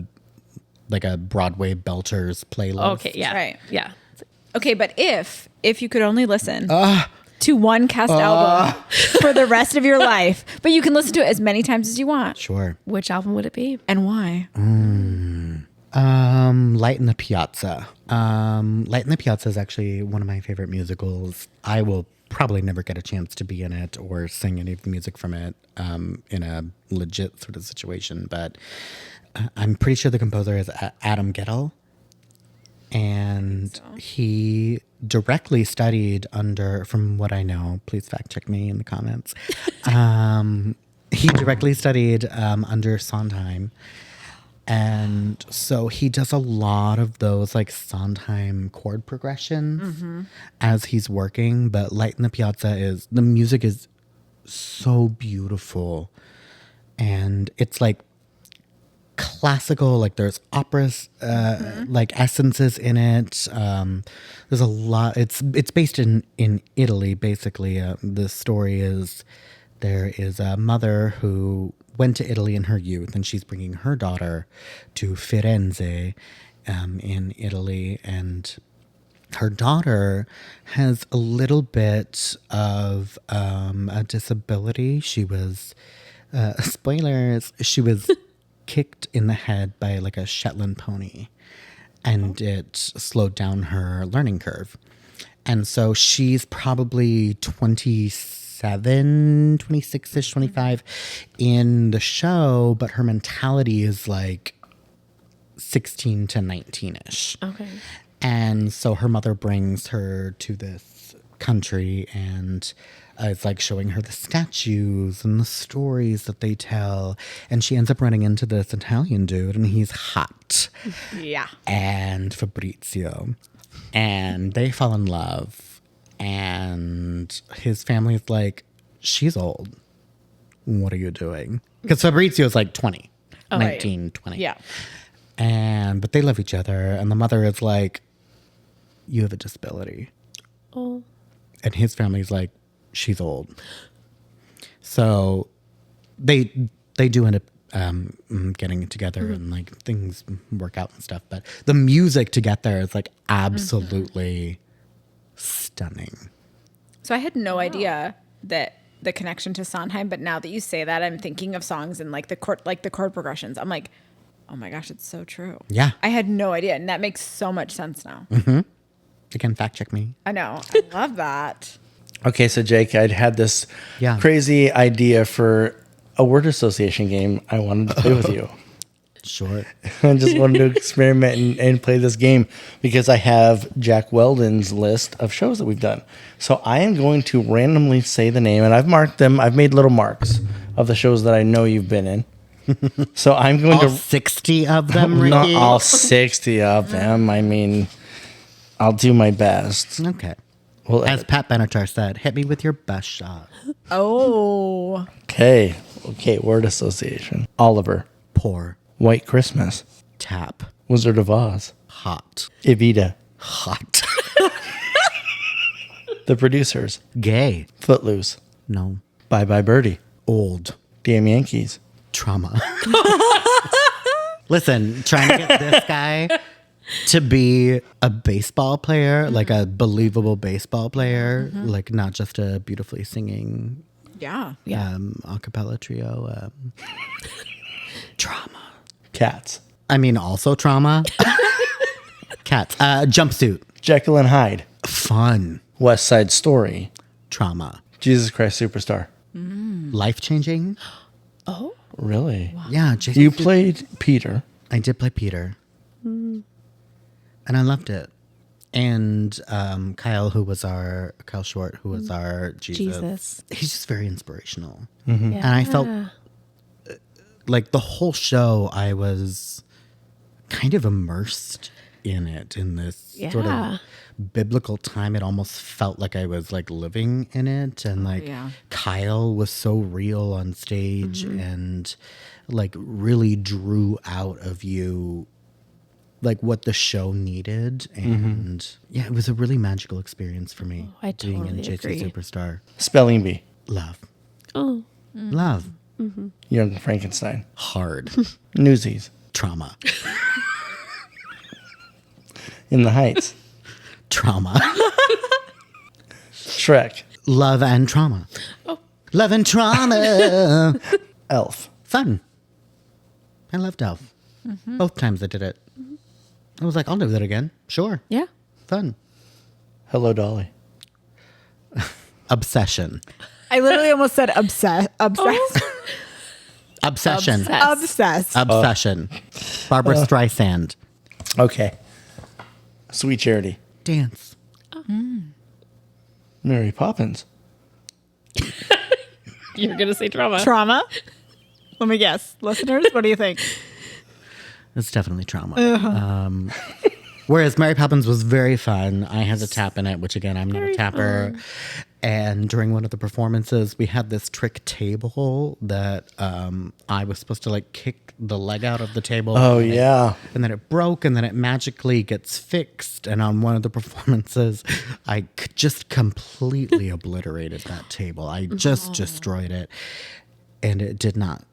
Speaker 4: Broadway belters playlist.
Speaker 2: Okay. Yeah.
Speaker 3: Right.
Speaker 2: Yeah.
Speaker 3: Okay, but if you could only listen to one cast album for the rest of your life, but you can listen to it as many times as you want,
Speaker 4: Sure.
Speaker 2: Which album would it be?
Speaker 3: and why?
Speaker 4: Light in the Piazza. Light in the Piazza is actually one of my favorite musicals. I will probably never get a chance to be in it or sing any of the music from it in a legit sort of situation, but I'm pretty sure the composer is Adam Gettle. And he directly studied under, from what I know, please fact check me in the comments. He directly studied under Sondheim. And so he does a lot of those like Sondheim chord progressions as he's working. But Light in the Piazza the music is so beautiful. And it's like classical, like there's operas, like essences in it. There's a lot. It's based in Italy, basically. The story is there is a mother who went to Italy in her youth, and she's bringing her daughter to Firenze in Italy, and her daughter has a little bit of a disability. She was, spoilers, she was kicked in the head by like a Shetland pony, and it slowed down her learning curve. And so she's probably 27, 26-ish, 25 in the show, but her mentality is like 16 to 19-ish.
Speaker 2: Okay.
Speaker 4: And so her mother brings her to this country and it's like showing her the statues and the stories that they tell. And she ends up running into this Italian dude, and he's hot.
Speaker 3: Yeah.
Speaker 4: And Fabrizio. And they fall in love. And his family's like, she's old. What are you doing? Because Fabrizio's like 20, 19, 20.
Speaker 3: Yeah.
Speaker 4: But they love each other. And the mother is like, you have a disability.
Speaker 2: Oh.
Speaker 4: And his family's like, she's old. So they do end up getting together and like things work out and stuff. But the music to get there is like absolutely stunning.
Speaker 3: So I had no idea that the connection to Sondheim, but now that you say that, I'm thinking of songs and like the chord progressions. I'm like, oh my gosh, it's so true.
Speaker 4: Yeah.
Speaker 3: I had no idea, and that makes so much sense now.
Speaker 4: You can fact check me.
Speaker 3: I know. I love that.
Speaker 1: Okay, so Jake, I'd had this
Speaker 4: Yeah.
Speaker 1: crazy idea for a word association game I wanted to play with you.
Speaker 4: Sure.
Speaker 1: I just wanted to experiment and play this game because I have Jack Weldon's list of shows that we've done. So I am going to randomly say the name, and I've marked them. I've made little marks of the shows that I know you've been in. So I'm going
Speaker 4: All
Speaker 1: to
Speaker 4: 60 of them, Ricky?
Speaker 1: not all 60 of them. I mean, I'll do my best.
Speaker 4: Okay.
Speaker 1: Well,
Speaker 4: As Pat Benatar said, hit me with your best shot.
Speaker 3: Oh.
Speaker 1: okay, word association. Oliver,
Speaker 4: Pour.
Speaker 1: White Christmas,
Speaker 4: Tap.
Speaker 1: Wizard of Oz,
Speaker 4: Hot.
Speaker 1: Evita,
Speaker 4: Hot.
Speaker 1: The Producers,
Speaker 4: Gay.
Speaker 1: Footloose,
Speaker 4: No.
Speaker 1: Bye Bye Birdie,
Speaker 4: Old.
Speaker 1: Damn Yankees,
Speaker 4: Trauma. Listen, trying to get this guy to be a baseball player, like a believable baseball player, like not just a beautifully singing
Speaker 3: Yeah.
Speaker 4: a cappella trio. Trauma.
Speaker 1: Cats.
Speaker 4: I mean, also trauma. Cats. Jumpsuit.
Speaker 1: Jekyll and Hyde.
Speaker 4: Fun.
Speaker 1: West Side Story.
Speaker 4: Trauma.
Speaker 1: Jesus Christ Superstar.
Speaker 4: Life changing.
Speaker 2: Oh,
Speaker 1: Really?
Speaker 4: Yeah. Jason
Speaker 1: You played Peter.
Speaker 4: I did play Peter. And I loved it. And Kyle Short, who was our Jesus. He's just very inspirational.
Speaker 2: yeah.
Speaker 4: And I felt like the whole show, I was kind of immersed in it, in this sort
Speaker 2: Yeah.
Speaker 4: of biblical time. It almost felt like I was like living in it. And like Kyle was so real on stage and like really drew out of you like what the show needed. And yeah, it was a really magical experience for me.
Speaker 2: I
Speaker 4: being in
Speaker 2: totally
Speaker 4: JC
Speaker 2: agree.
Speaker 4: Superstar.
Speaker 1: Spelling Bee.
Speaker 4: Love.
Speaker 2: Oh,
Speaker 4: Love.
Speaker 1: Young Frankenstein.
Speaker 4: Hard.
Speaker 1: Newsies.
Speaker 4: Trauma.
Speaker 1: In the Heights.
Speaker 4: Trauma.
Speaker 1: Shrek.
Speaker 4: Love and trauma.
Speaker 2: Oh.
Speaker 4: Love and trauma.
Speaker 1: Elf.
Speaker 4: Fun. I loved Elf. Both times I did it. I was like, I'll do that again. Sure.
Speaker 2: yeah.
Speaker 4: Fun.
Speaker 1: Hello, Dolly.
Speaker 4: Obsession.
Speaker 3: I literally almost said obsessed. Obsessed.
Speaker 4: Obsession.
Speaker 2: Obsessed.
Speaker 3: Obsessed.
Speaker 4: Obsession. Barbara Streisand.
Speaker 1: Okay. Sweet Charity.
Speaker 4: Dance.
Speaker 1: Mary Poppins.
Speaker 2: You're going to say trauma.
Speaker 3: Trauma. Let me guess. Listeners, what do you think?
Speaker 4: It's definitely trauma. Whereas Mary Poppins was very fun. I had to tap in it, which again, I'm not a tapper. And during one of the performances, we had this trick table that I was supposed to like kick the leg out of the table.
Speaker 1: Oh,
Speaker 4: and
Speaker 1: yeah.
Speaker 4: and then it broke, and then it magically gets fixed. And on one of the performances, I just completely obliterated that table. I just destroyed it. And it did not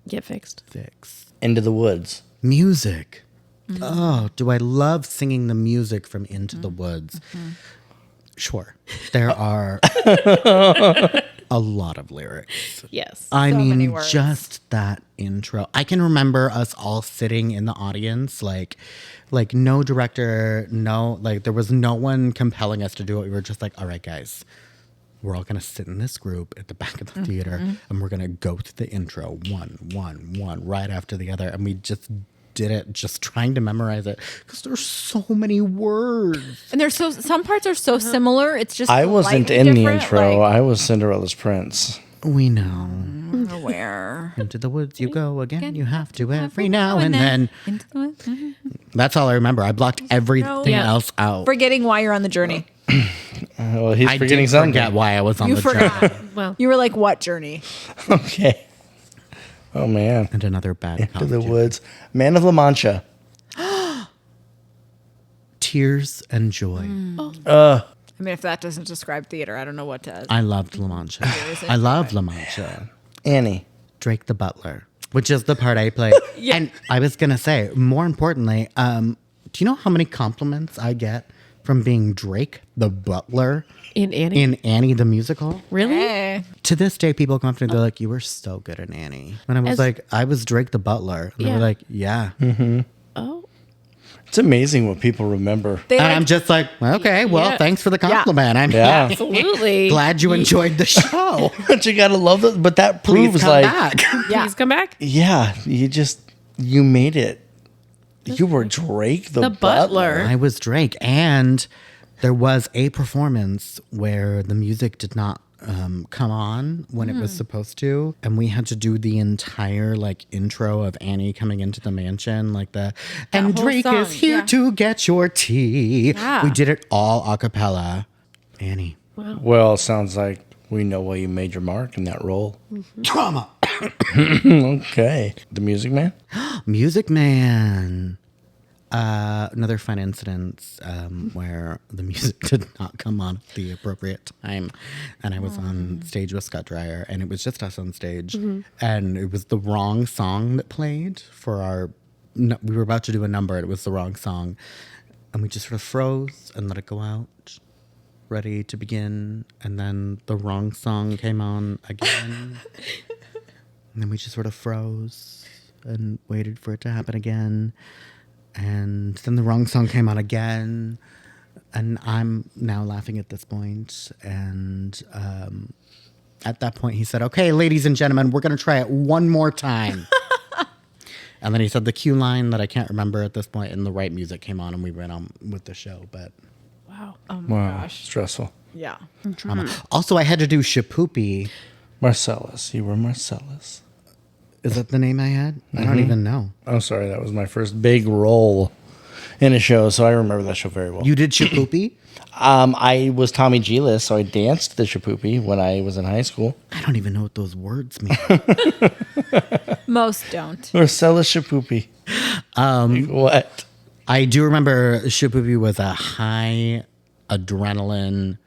Speaker 2: Get fixed.
Speaker 4: fix.
Speaker 1: Into the Woods.
Speaker 4: Music. Oh, do I love singing the music from Into the Woods? Sure. There are a lot of lyrics.
Speaker 2: Yes.
Speaker 4: I
Speaker 3: So many
Speaker 4: mean,
Speaker 3: words.
Speaker 4: just that intro. I can remember us all sitting in the audience, like no director, there was no one compelling us to do it. We were just like, all right, guys, we're all going to sit in this group at the back of the theater and we're going to go through the intro one, right after the other. And we just did it, just trying to memorize it because there's so many words.
Speaker 3: And there's some parts are so similar. It's just
Speaker 1: I wasn't
Speaker 3: slightly
Speaker 1: in the
Speaker 3: different,
Speaker 1: intro.
Speaker 3: like-
Speaker 1: I was Cinderella's prince.
Speaker 4: We know.
Speaker 3: Where?
Speaker 4: Into the woods you go again. You have to every now and then.
Speaker 3: Into the woods.
Speaker 4: That's all I remember. I blocked everything
Speaker 2: Yeah.
Speaker 4: else out.
Speaker 3: Forgetting why you're on the journey.
Speaker 1: Well, he's
Speaker 4: I
Speaker 1: forgetting
Speaker 4: did
Speaker 1: something.
Speaker 4: forget why I was on
Speaker 3: You
Speaker 4: the
Speaker 3: forgot.
Speaker 4: journey.
Speaker 2: Well,
Speaker 3: You were like, what journey?
Speaker 1: Okay. Oh, man.
Speaker 4: And another bad
Speaker 1: Into the
Speaker 4: college.
Speaker 1: Woods. Man of La Mancha.
Speaker 4: Tears and joy.
Speaker 3: I mean, if that doesn't describe theater, I don't know what does.
Speaker 4: I loved La Mancha. I love La Mancha.
Speaker 1: Annie.
Speaker 4: Drake the Butler, which is the part I play. And I was going to say, more importantly, do you know how many compliments I get from being Drake the Butler
Speaker 2: in Annie.
Speaker 4: in Annie the Musical?
Speaker 2: Really?
Speaker 3: Hey.
Speaker 4: To this day, people come up to me, they're like, you were so good in Annie. And I was
Speaker 2: As-
Speaker 4: like, I was Drake the Butler. And they
Speaker 2: Yeah.
Speaker 4: were like, yeah.
Speaker 2: Oh.
Speaker 1: It's amazing what people remember.
Speaker 3: They
Speaker 4: And
Speaker 3: like,
Speaker 4: I'm just like, okay, well,
Speaker 2: Yeah.
Speaker 4: thanks for the compliment. I'm
Speaker 1: Yeah.
Speaker 2: Absolutely.
Speaker 4: glad you enjoyed the show.
Speaker 1: But you gotta love that. But that
Speaker 4: Please
Speaker 1: proves
Speaker 4: come
Speaker 1: like,
Speaker 4: back.
Speaker 3: yeah.
Speaker 2: Please come back.
Speaker 1: yeah, you made it. You were Drake the,
Speaker 2: The Butler.
Speaker 4: I was Drake. And there was a performance where the music did not come on when it was supposed to, and we had to do the entire like intro of Annie coming into the mansion, like and
Speaker 3: whole
Speaker 4: Drake
Speaker 3: song,
Speaker 4: is here
Speaker 3: yeah.
Speaker 4: to get your tea.
Speaker 3: Yeah.
Speaker 4: We did it all a cappella. Annie.
Speaker 1: Well, it sounds like we know why you made your mark in that role.
Speaker 4: Trauma.
Speaker 1: Okay. The Music Man?
Speaker 4: Music Man. Another fun incident where the music did not come on at the appropriate time, and I was on stage with Scott Dreyer, and it was just us on stage, and it was the wrong song that played for our we were about to do a number. It was the wrong song. And we just sort of froze and let it go out, ready to begin. And then the wrong song came on again. And then we just sort of froze and waited for it to happen again. And then the wrong song came on again. And I'm now laughing at this point. And at that point, he said, okay, ladies and gentlemen, we're going to try it one more time. And then he said the cue line that I can't remember at this point, and the right music came on, and we went on with the show. But
Speaker 2: Wow.
Speaker 3: Oh my
Speaker 1: Wow,
Speaker 3: gosh.
Speaker 1: stressful.
Speaker 3: Yeah.
Speaker 4: also, I had to do Shapoopy.
Speaker 1: Marcellus, you were Marcellus.
Speaker 4: Is that the name I had? I don't even know.
Speaker 1: Oh, sorry, that was my first big role in a show, so I remember that show very well.
Speaker 4: You did Shapoopy?
Speaker 1: I was Tommy Giles, so I danced the Shapoopy when I was in high school.
Speaker 4: I don't even know what those words mean.
Speaker 3: Most don't.
Speaker 1: Marcellus Shapoopy. What?
Speaker 4: I do remember Shapoopy was a high adrenaline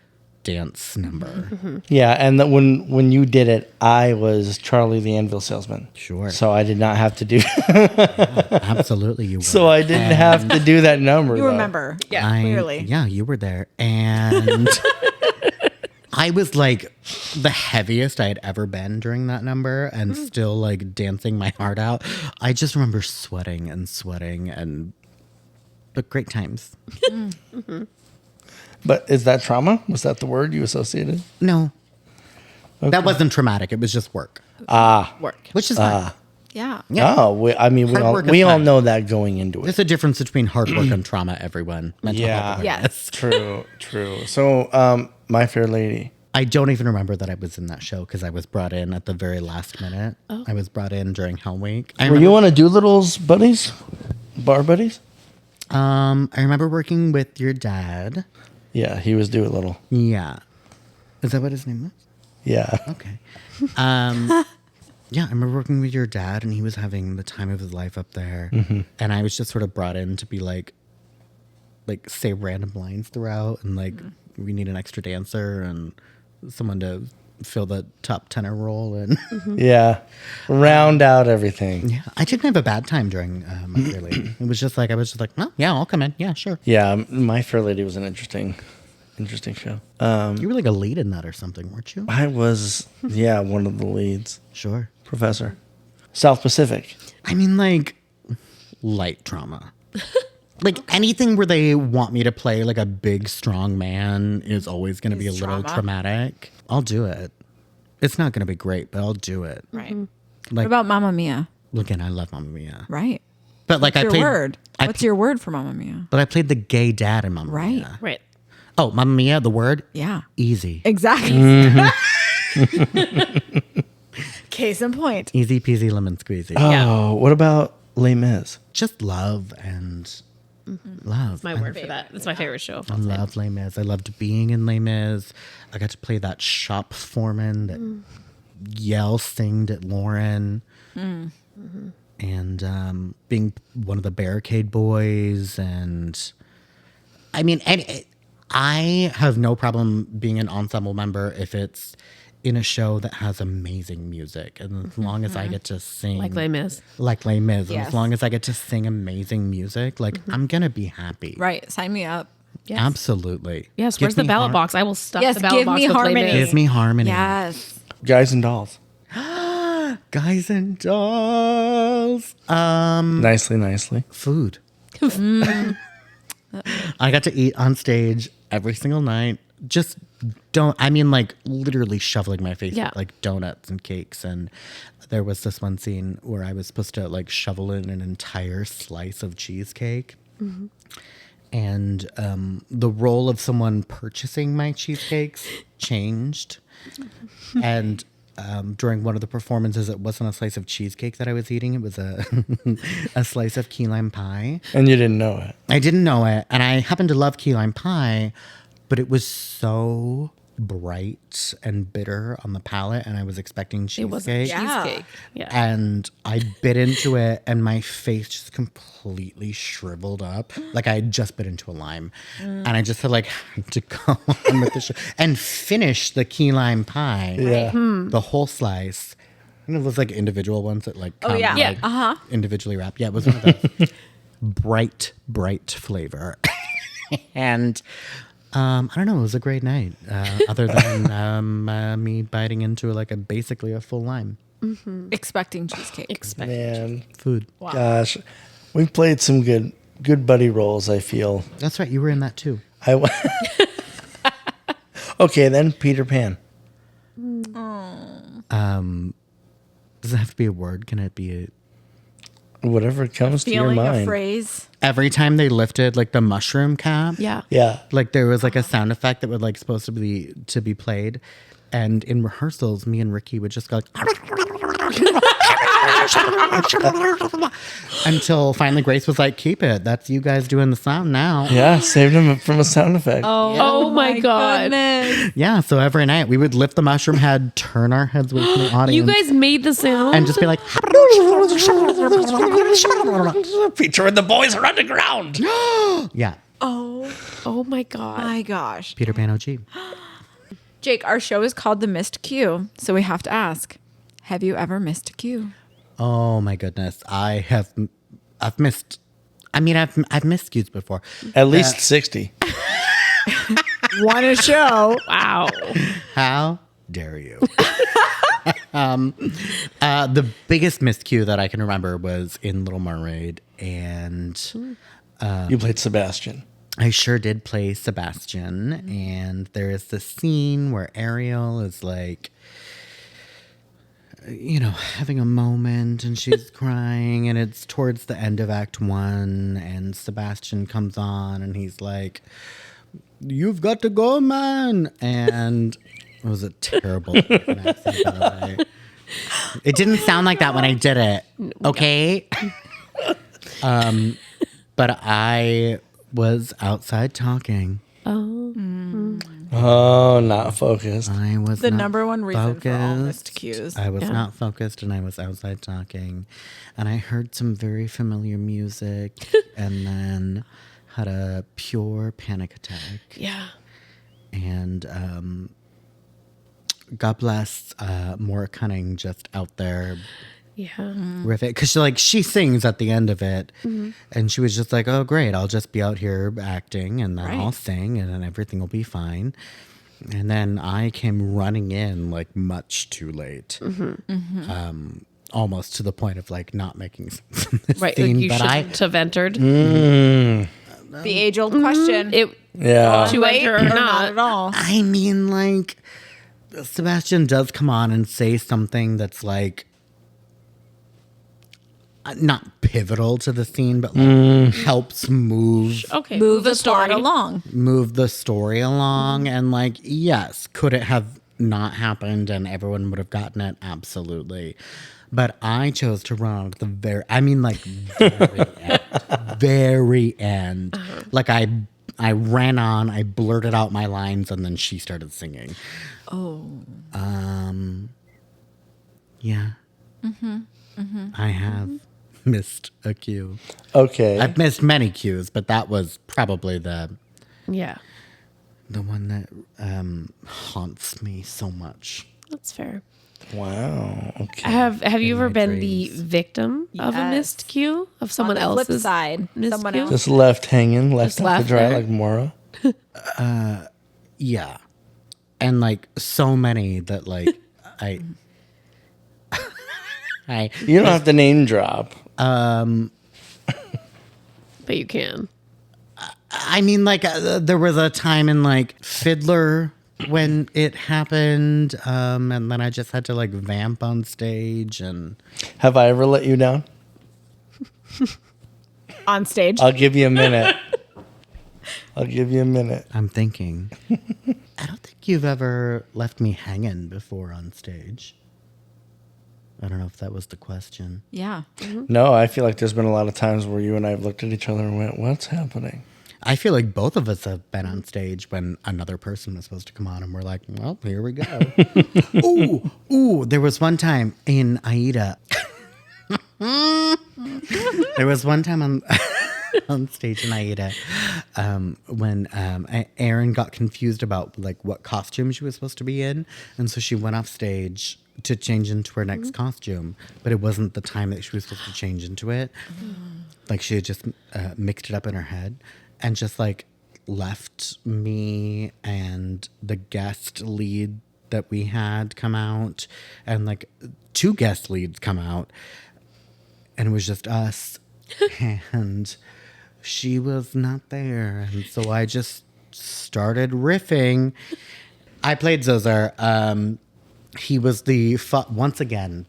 Speaker 4: dance number.
Speaker 1: Yeah, and that when you did it, I was Charlie the Anvil salesman.
Speaker 4: Sure.
Speaker 1: So I did not have to do.
Speaker 4: Absolutely, you were.
Speaker 1: So I didn't have to do that number.
Speaker 3: You
Speaker 1: though.
Speaker 3: remember. Yeah, clearly.
Speaker 4: Yeah, you were there. And I was like the heaviest I had ever been during that number and still like dancing my heart out. I just remember sweating, but great times.
Speaker 1: But is that trauma? Was that the word you associated?
Speaker 4: No. That wasn't traumatic. It was just work.
Speaker 2: Work.
Speaker 4: Which is fine.
Speaker 3: Yeah.
Speaker 4: Yeah.
Speaker 1: Oh, we
Speaker 4: Hard
Speaker 1: all
Speaker 4: work is
Speaker 1: we all
Speaker 4: fine.
Speaker 1: know that going into it.
Speaker 4: There's a difference between hard work and trauma, everyone. Mental health
Speaker 1: Yeah.
Speaker 4: awareness.
Speaker 3: Yes.
Speaker 1: True. So, My Fair Lady.
Speaker 4: I don't even remember that I was in that show because I was brought in at the very last minute. I was brought in during Hell Week.
Speaker 1: Were you one of Doolittle's buddies? Bar buddies?
Speaker 4: I remember working with your dad.
Speaker 1: Yeah, he was Doolittle.
Speaker 4: Yeah. Is that what his name was?
Speaker 1: Yeah.
Speaker 4: Okay. Yeah, I remember working with your dad, and he was having the time of his life up there. And I was just sort of brought in to be like say random lines throughout, and like we need an extra dancer and someone to fill the top tenor role. And
Speaker 1: Yeah. Round out everything.
Speaker 4: yeah, I didn't have a bad time during my Fair Lady. It was just like I was just like, oh yeah, I'll come in. Yeah, sure.
Speaker 1: Yeah, My Fair Lady was an interesting show.
Speaker 4: You were like a lead in that or something, weren't you?
Speaker 1: I was, one of the leads.
Speaker 4: Sure.
Speaker 1: Professor. South Pacific.
Speaker 4: I mean, like, light trauma. Like, anything where they want me to play, like, a big, strong man is always going to be a little
Speaker 3: trauma.
Speaker 4: traumatic. I'll do it. It's not going to be great, but I'll do it.
Speaker 3: Right.
Speaker 4: Like,
Speaker 5: What about Mamma Mia?
Speaker 4: again, I love Mamma Mia.
Speaker 5: Right.
Speaker 4: But, like,
Speaker 5: What's your
Speaker 4: played...
Speaker 5: word?
Speaker 4: I
Speaker 5: What's
Speaker 4: pl-
Speaker 5: your word for Mamma Mia?
Speaker 4: But I played the gay dad in Mamma
Speaker 5: Right.
Speaker 4: Mia.
Speaker 2: Right.
Speaker 4: Oh, Mamma Mia, the word?
Speaker 5: Yeah.
Speaker 4: Easy.
Speaker 3: Exactly. Case in point.
Speaker 4: Easy peasy lemon squeezy.
Speaker 1: Oh, what about Les Mis?
Speaker 4: Just love and love.
Speaker 2: My word for that. That's my favorite show.
Speaker 4: I love Les Mis. I loved being in Les Mis. I got to play that shop foreman that yelled, singed at Lauren. And being one of the barricade boys. And I mean, I have no problem being an ensemble member if it's in a show that has amazing music. And as long as I get to sing.
Speaker 2: Like Les Mis.
Speaker 4: Like Les Mis. And
Speaker 3: Yes.
Speaker 4: as long as I get to sing amazing music, like, I'm going to be happy.
Speaker 5: Right. Sign me up.
Speaker 2: Yes.
Speaker 4: Absolutely.
Speaker 2: Yes.
Speaker 4: Give
Speaker 2: Where's the
Speaker 4: me
Speaker 2: ballot box? I will stuff
Speaker 3: Yes,
Speaker 2: the ballot
Speaker 3: give
Speaker 2: box
Speaker 3: me
Speaker 2: with Les
Speaker 3: harmony.
Speaker 2: Mis.
Speaker 4: Give me harmony.
Speaker 5: Yes.
Speaker 1: Guys and Dolls.
Speaker 4: Guys and dolls.
Speaker 1: Nicely.
Speaker 4: Food. I got to eat on stage every single night. Just like literally shoveling my face
Speaker 2: Yeah.
Speaker 4: with like donuts and cakes. And there was this one scene where I was supposed to like shovel in an entire slice of cheesecake. And the role of someone purchasing my cheesecakes changed. And during one of the performances, it wasn't a slice of cheesecake that I was eating. It was a a slice of key lime pie.
Speaker 1: And you didn't know it.
Speaker 4: I didn't know it. And I happen to love key lime pie, but it was so bright and bitter on the palate. And I was expecting cheesecake.
Speaker 2: It was a
Speaker 3: Yeah.
Speaker 2: cheesecake. Yeah.
Speaker 4: And I bit into it, and my face just completely shriveled up, like I had just bit into a lime. And I just had to go on with the show and finish the key lime pie,
Speaker 1: Yeah.
Speaker 4: the whole slice, You know those like individual ones that like come
Speaker 3: yeah.
Speaker 2: Yeah.
Speaker 4: like, individually wrapped. Yeah, it was one of those. bright flavor. And I don't know, it was a great night. Other than me biting into like basically a full lime.
Speaker 5: Expecting cheesecake.
Speaker 1: Man,
Speaker 4: Food.
Speaker 1: gosh, we played some good buddy roles. I feel.
Speaker 4: That's right, you were in that too.
Speaker 1: Okay, then Peter Pan.
Speaker 4: Does it have to be a word? Can it be
Speaker 1: Whatever comes to your
Speaker 3: Feeling a
Speaker 1: mind.
Speaker 3: phrase.
Speaker 4: every time they lifted like the mushroom cap?
Speaker 2: Yeah.
Speaker 1: Yeah.
Speaker 4: Like there was like a sound effect that would like supposed to be played. And in rehearsals, me and Ricky would just go like until finally Grace was like, keep it. That's you guys doing the sound now.
Speaker 1: Yeah, saved him from a sound effect.
Speaker 2: Oh my God.
Speaker 5: goodness.
Speaker 4: Yeah, so every night we would lift the mushroom head, turn our heads away from the audience.
Speaker 2: You guys made the sound?
Speaker 4: and just be like,
Speaker 1: Peter and the boys are underground.
Speaker 4: yeah,
Speaker 2: oh my God.
Speaker 5: My gosh.
Speaker 4: Peter Pan OG.
Speaker 5: Jake, our show is called The Missed Cue. So we have to ask, have you ever missed a cue?
Speaker 4: Oh my goodness, I've missed cues before.
Speaker 1: At least 60.
Speaker 3: Want a show?
Speaker 2: Wow.
Speaker 4: How dare you? The biggest missed cue that I can remember was in Little Mermaid, and
Speaker 1: You played Sebastian.
Speaker 4: I sure did play Sebastian. And there is this scene where Ariel is like, you know, having a moment and she's crying, and it's towards the end of Act 1, and Sebastian comes on and he's like, "You've got to go, man." And it was a terrible accent, by the way. It didn't sound like that when I did it. Okay. But I was outside talking.
Speaker 1: Oh, not focused.
Speaker 4: I was
Speaker 3: The
Speaker 4: not
Speaker 3: number one reason for all
Speaker 4: focused.
Speaker 3: missed cues.
Speaker 4: I was not focused, and I was outside talking, and I heard some very familiar music, and then had a pure panic attack.
Speaker 2: Yeah.
Speaker 4: And God bless Maura Cunning, just out there
Speaker 2: Yeah.
Speaker 4: with it, because she sings at the end of it, and she was just like, "Oh, great! I'll just be out here acting, and then I'll sing, and then everything will be fine." And then I came running in like much too late, almost to the point of like not making sense in this
Speaker 2: Right.
Speaker 4: scene.
Speaker 2: Like you
Speaker 4: but
Speaker 2: shouldn't have entered.
Speaker 3: The age-old question.
Speaker 1: Yeah.
Speaker 2: To
Speaker 3: Late
Speaker 2: enter or not.
Speaker 3: at all.
Speaker 4: I mean, like Sebastian does come on and say something that's like not pivotal to the scene, but like helps move
Speaker 2: Okay.
Speaker 3: Move the plot along.
Speaker 4: the story along. And like, yes, could it have not happened and everyone would have gotten it? Absolutely. But I chose to run out at the very very end. Like I ran on, I blurted out my lines, and then she started singing. Yeah. I have missed a cue.
Speaker 1: Okay.
Speaker 4: I've missed many cues, but that was probably the
Speaker 2: Yeah.
Speaker 4: one that haunts me so much.
Speaker 2: That's fair.
Speaker 1: Wow. Okay.
Speaker 2: Have you
Speaker 4: In
Speaker 2: ever
Speaker 4: my
Speaker 2: been the
Speaker 4: dreams.
Speaker 2: victim of a
Speaker 3: Yes.
Speaker 2: missed cue of someone
Speaker 3: On the flip
Speaker 2: else's
Speaker 3: side,
Speaker 2: missed
Speaker 3: someone
Speaker 2: cue?
Speaker 3: else.
Speaker 1: Just left hanging, left
Speaker 2: Just
Speaker 1: out to
Speaker 2: left
Speaker 1: dry
Speaker 2: there.
Speaker 1: like Mora.
Speaker 4: Yeah. And like so many that like I
Speaker 1: You don't have to name drop.
Speaker 2: But you can.
Speaker 4: I mean, like, there was a time in like Fiddler when it happened, and then I just had to like vamp on stage, and
Speaker 1: Have I ever let you down?
Speaker 3: On stage.
Speaker 1: I'll give you a minute.
Speaker 4: I'm thinking, I don't think you've ever left me hanging before on stage. I don't know if that was the question.
Speaker 5: Yeah.
Speaker 1: No, I feel like there's been a lot of times where you and I have looked at each other and went, "What's happening?"
Speaker 4: I feel like both of us have been on stage when another person was supposed to come on, and we're like, well, here we go. Ooh, there was one time in Aida. There was one time on stage in Aida when Erin got confused about like what costume she was supposed to be in, and so she went off stage to change into her next costume, but it wasn't the time that she was supposed to change into it. Like she had just mixed it up in her head and just like left me and the guest lead that we had come out and like 2 guest leads come out, and it was just us and she was not there, and so I just started riffing. I played Zozar. He was the once again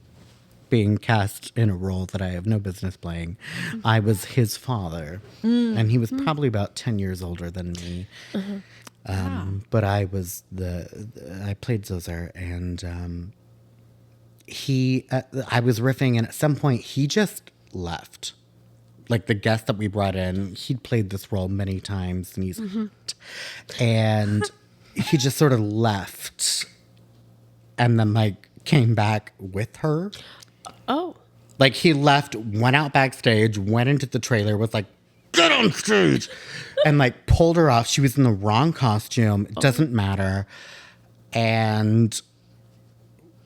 Speaker 4: being cast in a role that I have no business playing. I was his father, and he was probably about 10 years older than me. But I was I played Zozar, and I was riffing, and at some point he just left. Like the guest that we brought in, he'd played this role many times, and and he just sort of left, and then like came back with her.
Speaker 2: Oh.
Speaker 4: Like he left, went out backstage, went into the trailer, was like, "Get on stage," and like pulled her off. She was in the wrong costume. It doesn't matter, and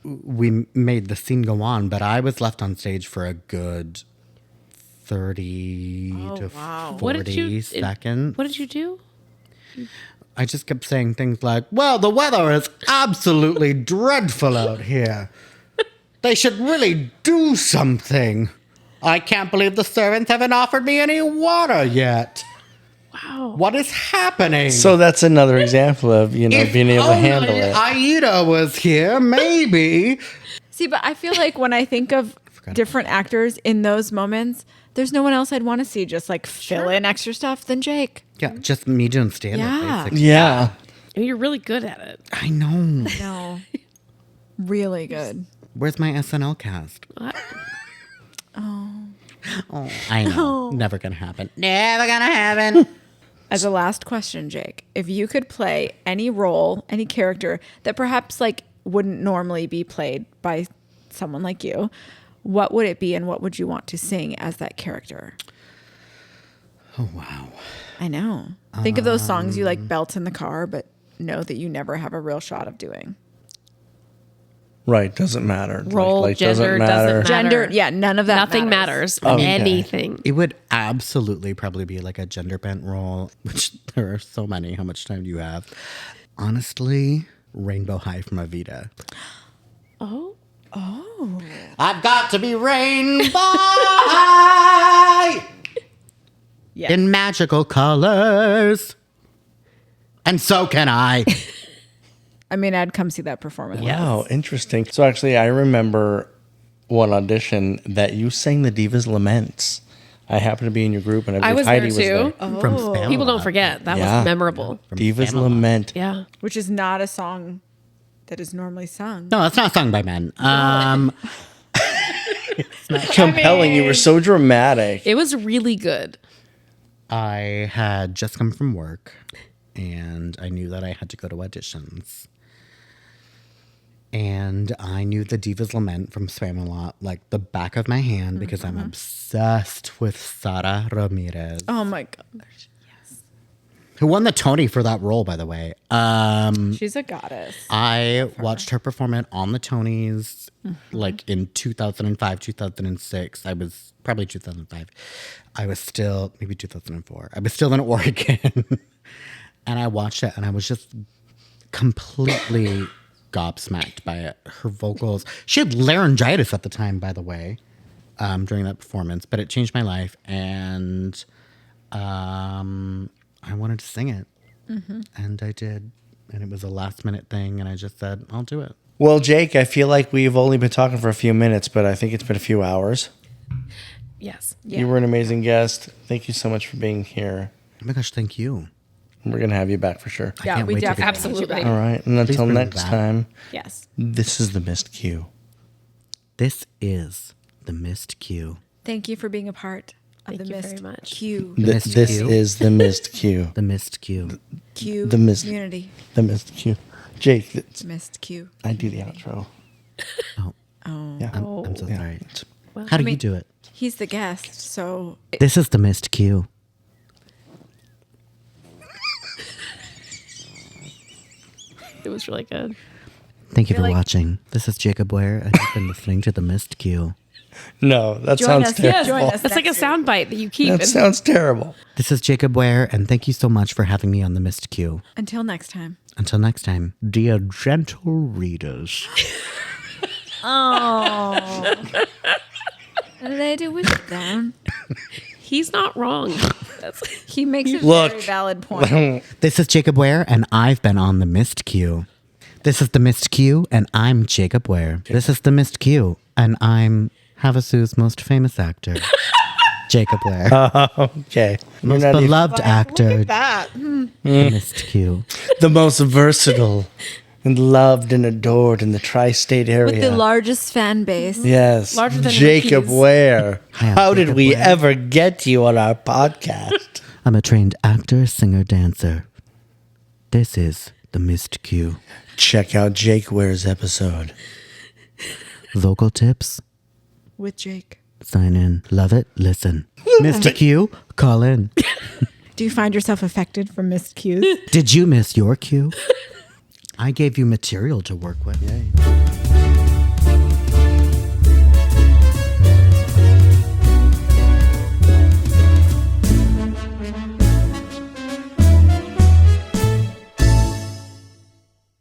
Speaker 4: we made the scene go on. But I was left on stage for a good 30 to 40 seconds.
Speaker 2: What did you do?
Speaker 4: I just kept saying things like, "Well, the weather is absolutely dreadful out here. They should really do something. I can't believe the servants haven't offered me any water yet.
Speaker 2: Wow.
Speaker 4: What is happening?"
Speaker 1: So that's another example of, being able to handle it.
Speaker 4: Aida was here, maybe.
Speaker 5: See, but I feel like when I think of different actors in those moments, there's no one else I'd want to see just like fill in extra stuff than Jake.
Speaker 4: Yeah, just me doing stand-up,
Speaker 5: Yeah.
Speaker 4: basically.
Speaker 1: Yeah.
Speaker 2: You're really good at it.
Speaker 4: I know.
Speaker 5: No. Really good.
Speaker 4: Where's my SNL cast?
Speaker 2: What?
Speaker 4: Oh, I know. Never gonna happen. Never gonna happen.
Speaker 5: As a last question, Jake, if you could play any role, any character that perhaps like wouldn't normally be played by someone like you, what would it be and what would you want to sing as that character?
Speaker 4: Oh, wow.
Speaker 5: I know. Think of those songs you like belt in the car, but know that you never have a real shot of doing.
Speaker 1: Right. Doesn't matter.
Speaker 2: Role, gender, doesn't matter.
Speaker 5: Gender, yeah, none of that
Speaker 2: Nothing
Speaker 5: matters.
Speaker 2: matters. Anything.
Speaker 4: It would absolutely probably be like a gender bent role, which there are so many. How much time do you have? Honestly, Rainbow High from Evita.
Speaker 2: Oh.
Speaker 4: I've got to be Rainbow High
Speaker 5: Yeah.
Speaker 4: in magical colors. And so can I.
Speaker 5: I mean, I'd come see that performance.
Speaker 1: Wow, interesting. So actually, I remember one audition that you sang the Divas Laments. I happened to be in your group, and I believe
Speaker 2: was
Speaker 1: Heidi
Speaker 2: there
Speaker 1: was
Speaker 2: too.
Speaker 1: there.
Speaker 4: From Spamalot.
Speaker 2: People don't forget. That
Speaker 1: Yeah.
Speaker 2: was memorable.
Speaker 1: Divas
Speaker 4: Spamalot.
Speaker 1: Lament.
Speaker 2: Yeah.
Speaker 5: Which is not a song that is normally sung.
Speaker 4: No, it's not sung by men.
Speaker 1: Compelling. You were so dramatic.
Speaker 2: It was really good.
Speaker 4: I had just come from work, and I knew that I had to go to auditions. And I knew the Divas Lament from Spamalot like the back of my hand because I'm obsessed with Sara Ramirez,
Speaker 5: Oh my gosh.
Speaker 4: who won the Tony for that role, by the way.
Speaker 5: She's a goddess.
Speaker 4: I watched her perform it on the Tonys like in 2005, 2006. I was probably 2005. I was still, maybe 2004. I was still in Oregon. And I watched it and I was just completely gobsmacked by it. Her vocals. She had laryngitis at the time, by the way, during that performance, but it changed my life. And I wanted to sing it. And I did. And it was a last minute thing. And I just said, I'll do it.
Speaker 1: Well, Jake, I feel like we've only been talking for a few minutes, but I think it's been a few hours.
Speaker 2: Yes.
Speaker 1: You were an amazing guest. Thank you so much for being here.
Speaker 4: Oh my gosh, thank you.
Speaker 1: We're going to have you back for sure.
Speaker 5: Yeah,
Speaker 4: can't
Speaker 5: we
Speaker 4: wait to get
Speaker 5: definitely
Speaker 4: back.
Speaker 2: Absolutely.
Speaker 1: All right. And until
Speaker 4: bring me
Speaker 1: next
Speaker 4: back.
Speaker 1: time,
Speaker 5: Yes.
Speaker 1: this is the Missed Cue.
Speaker 4: This is the Missed Cue.
Speaker 5: Thank you for being a part of
Speaker 2: Thank
Speaker 5: the
Speaker 2: you
Speaker 5: Missed
Speaker 2: very much.
Speaker 5: Q.
Speaker 4: Missed
Speaker 1: This
Speaker 4: Cue.
Speaker 1: is the Missed Cue.
Speaker 4: The Missed Cue.
Speaker 5: Q.
Speaker 1: the Missed-
Speaker 5: Community.
Speaker 1: The Missed Cue. Jake,
Speaker 5: Missed Q.
Speaker 1: I do the outro.
Speaker 4: Oh,
Speaker 1: Yeah.
Speaker 4: I'm so
Speaker 1: Yeah.
Speaker 4: sorry.
Speaker 2: Well,
Speaker 4: How do
Speaker 5: I mean-
Speaker 4: you do it?
Speaker 5: He's the guest, so
Speaker 4: This is the Missed Cue.
Speaker 2: it was really good.
Speaker 4: Thank you
Speaker 3: feel
Speaker 4: for
Speaker 3: like-
Speaker 4: watching. This is Jacob Ware, and you've been listening to The Missed Queue.
Speaker 1: No, that
Speaker 3: Join
Speaker 1: sounds
Speaker 3: us. Yeah,
Speaker 1: terrible.
Speaker 3: join us.
Speaker 2: That's like a
Speaker 3: next week.
Speaker 2: sound bite that you keep.
Speaker 1: That sounds terrible.
Speaker 4: This is Jacob Ware, and thank you so much for having me on The Missed Queue.
Speaker 5: Until next time.
Speaker 4: Until next time, dear gentle readers.
Speaker 5: Oh. What did I do with them?
Speaker 2: He's not wrong. That's,
Speaker 5: He makes a
Speaker 1: Look.
Speaker 5: very valid point.
Speaker 4: This is Jacob Ware, and I've been on The Missed Queue. This is The Missed Queue, and I'm Jacob Ware. This is The Missed Queue, and I'm Havasu's most famous actor, Jacob Ware.
Speaker 1: Okay. You're
Speaker 4: Most
Speaker 1: not even-
Speaker 4: beloved actor,
Speaker 3: That.
Speaker 4: The Missed Queue.
Speaker 1: the most versatile and loved and adored in the tri-state area.
Speaker 5: With the largest fan base.
Speaker 1: Yes.
Speaker 2: Larger than
Speaker 1: Jacob
Speaker 2: Ricky's.
Speaker 1: Ware.
Speaker 4: Hi, I'm
Speaker 1: How did
Speaker 4: Jacob
Speaker 1: we
Speaker 4: Ware.
Speaker 1: ever get you on our podcast?
Speaker 4: I'm a trained actor, singer, dancer. This is The Missed Queue.
Speaker 1: Check out Jake Ware's episode.
Speaker 4: Vocal tips,
Speaker 5: With Jake.
Speaker 4: sign in. Love it, listen. Mr. Q, call in.
Speaker 3: Do you find yourself affected from missed cues?
Speaker 4: Did you miss your cue? I gave you material to work with.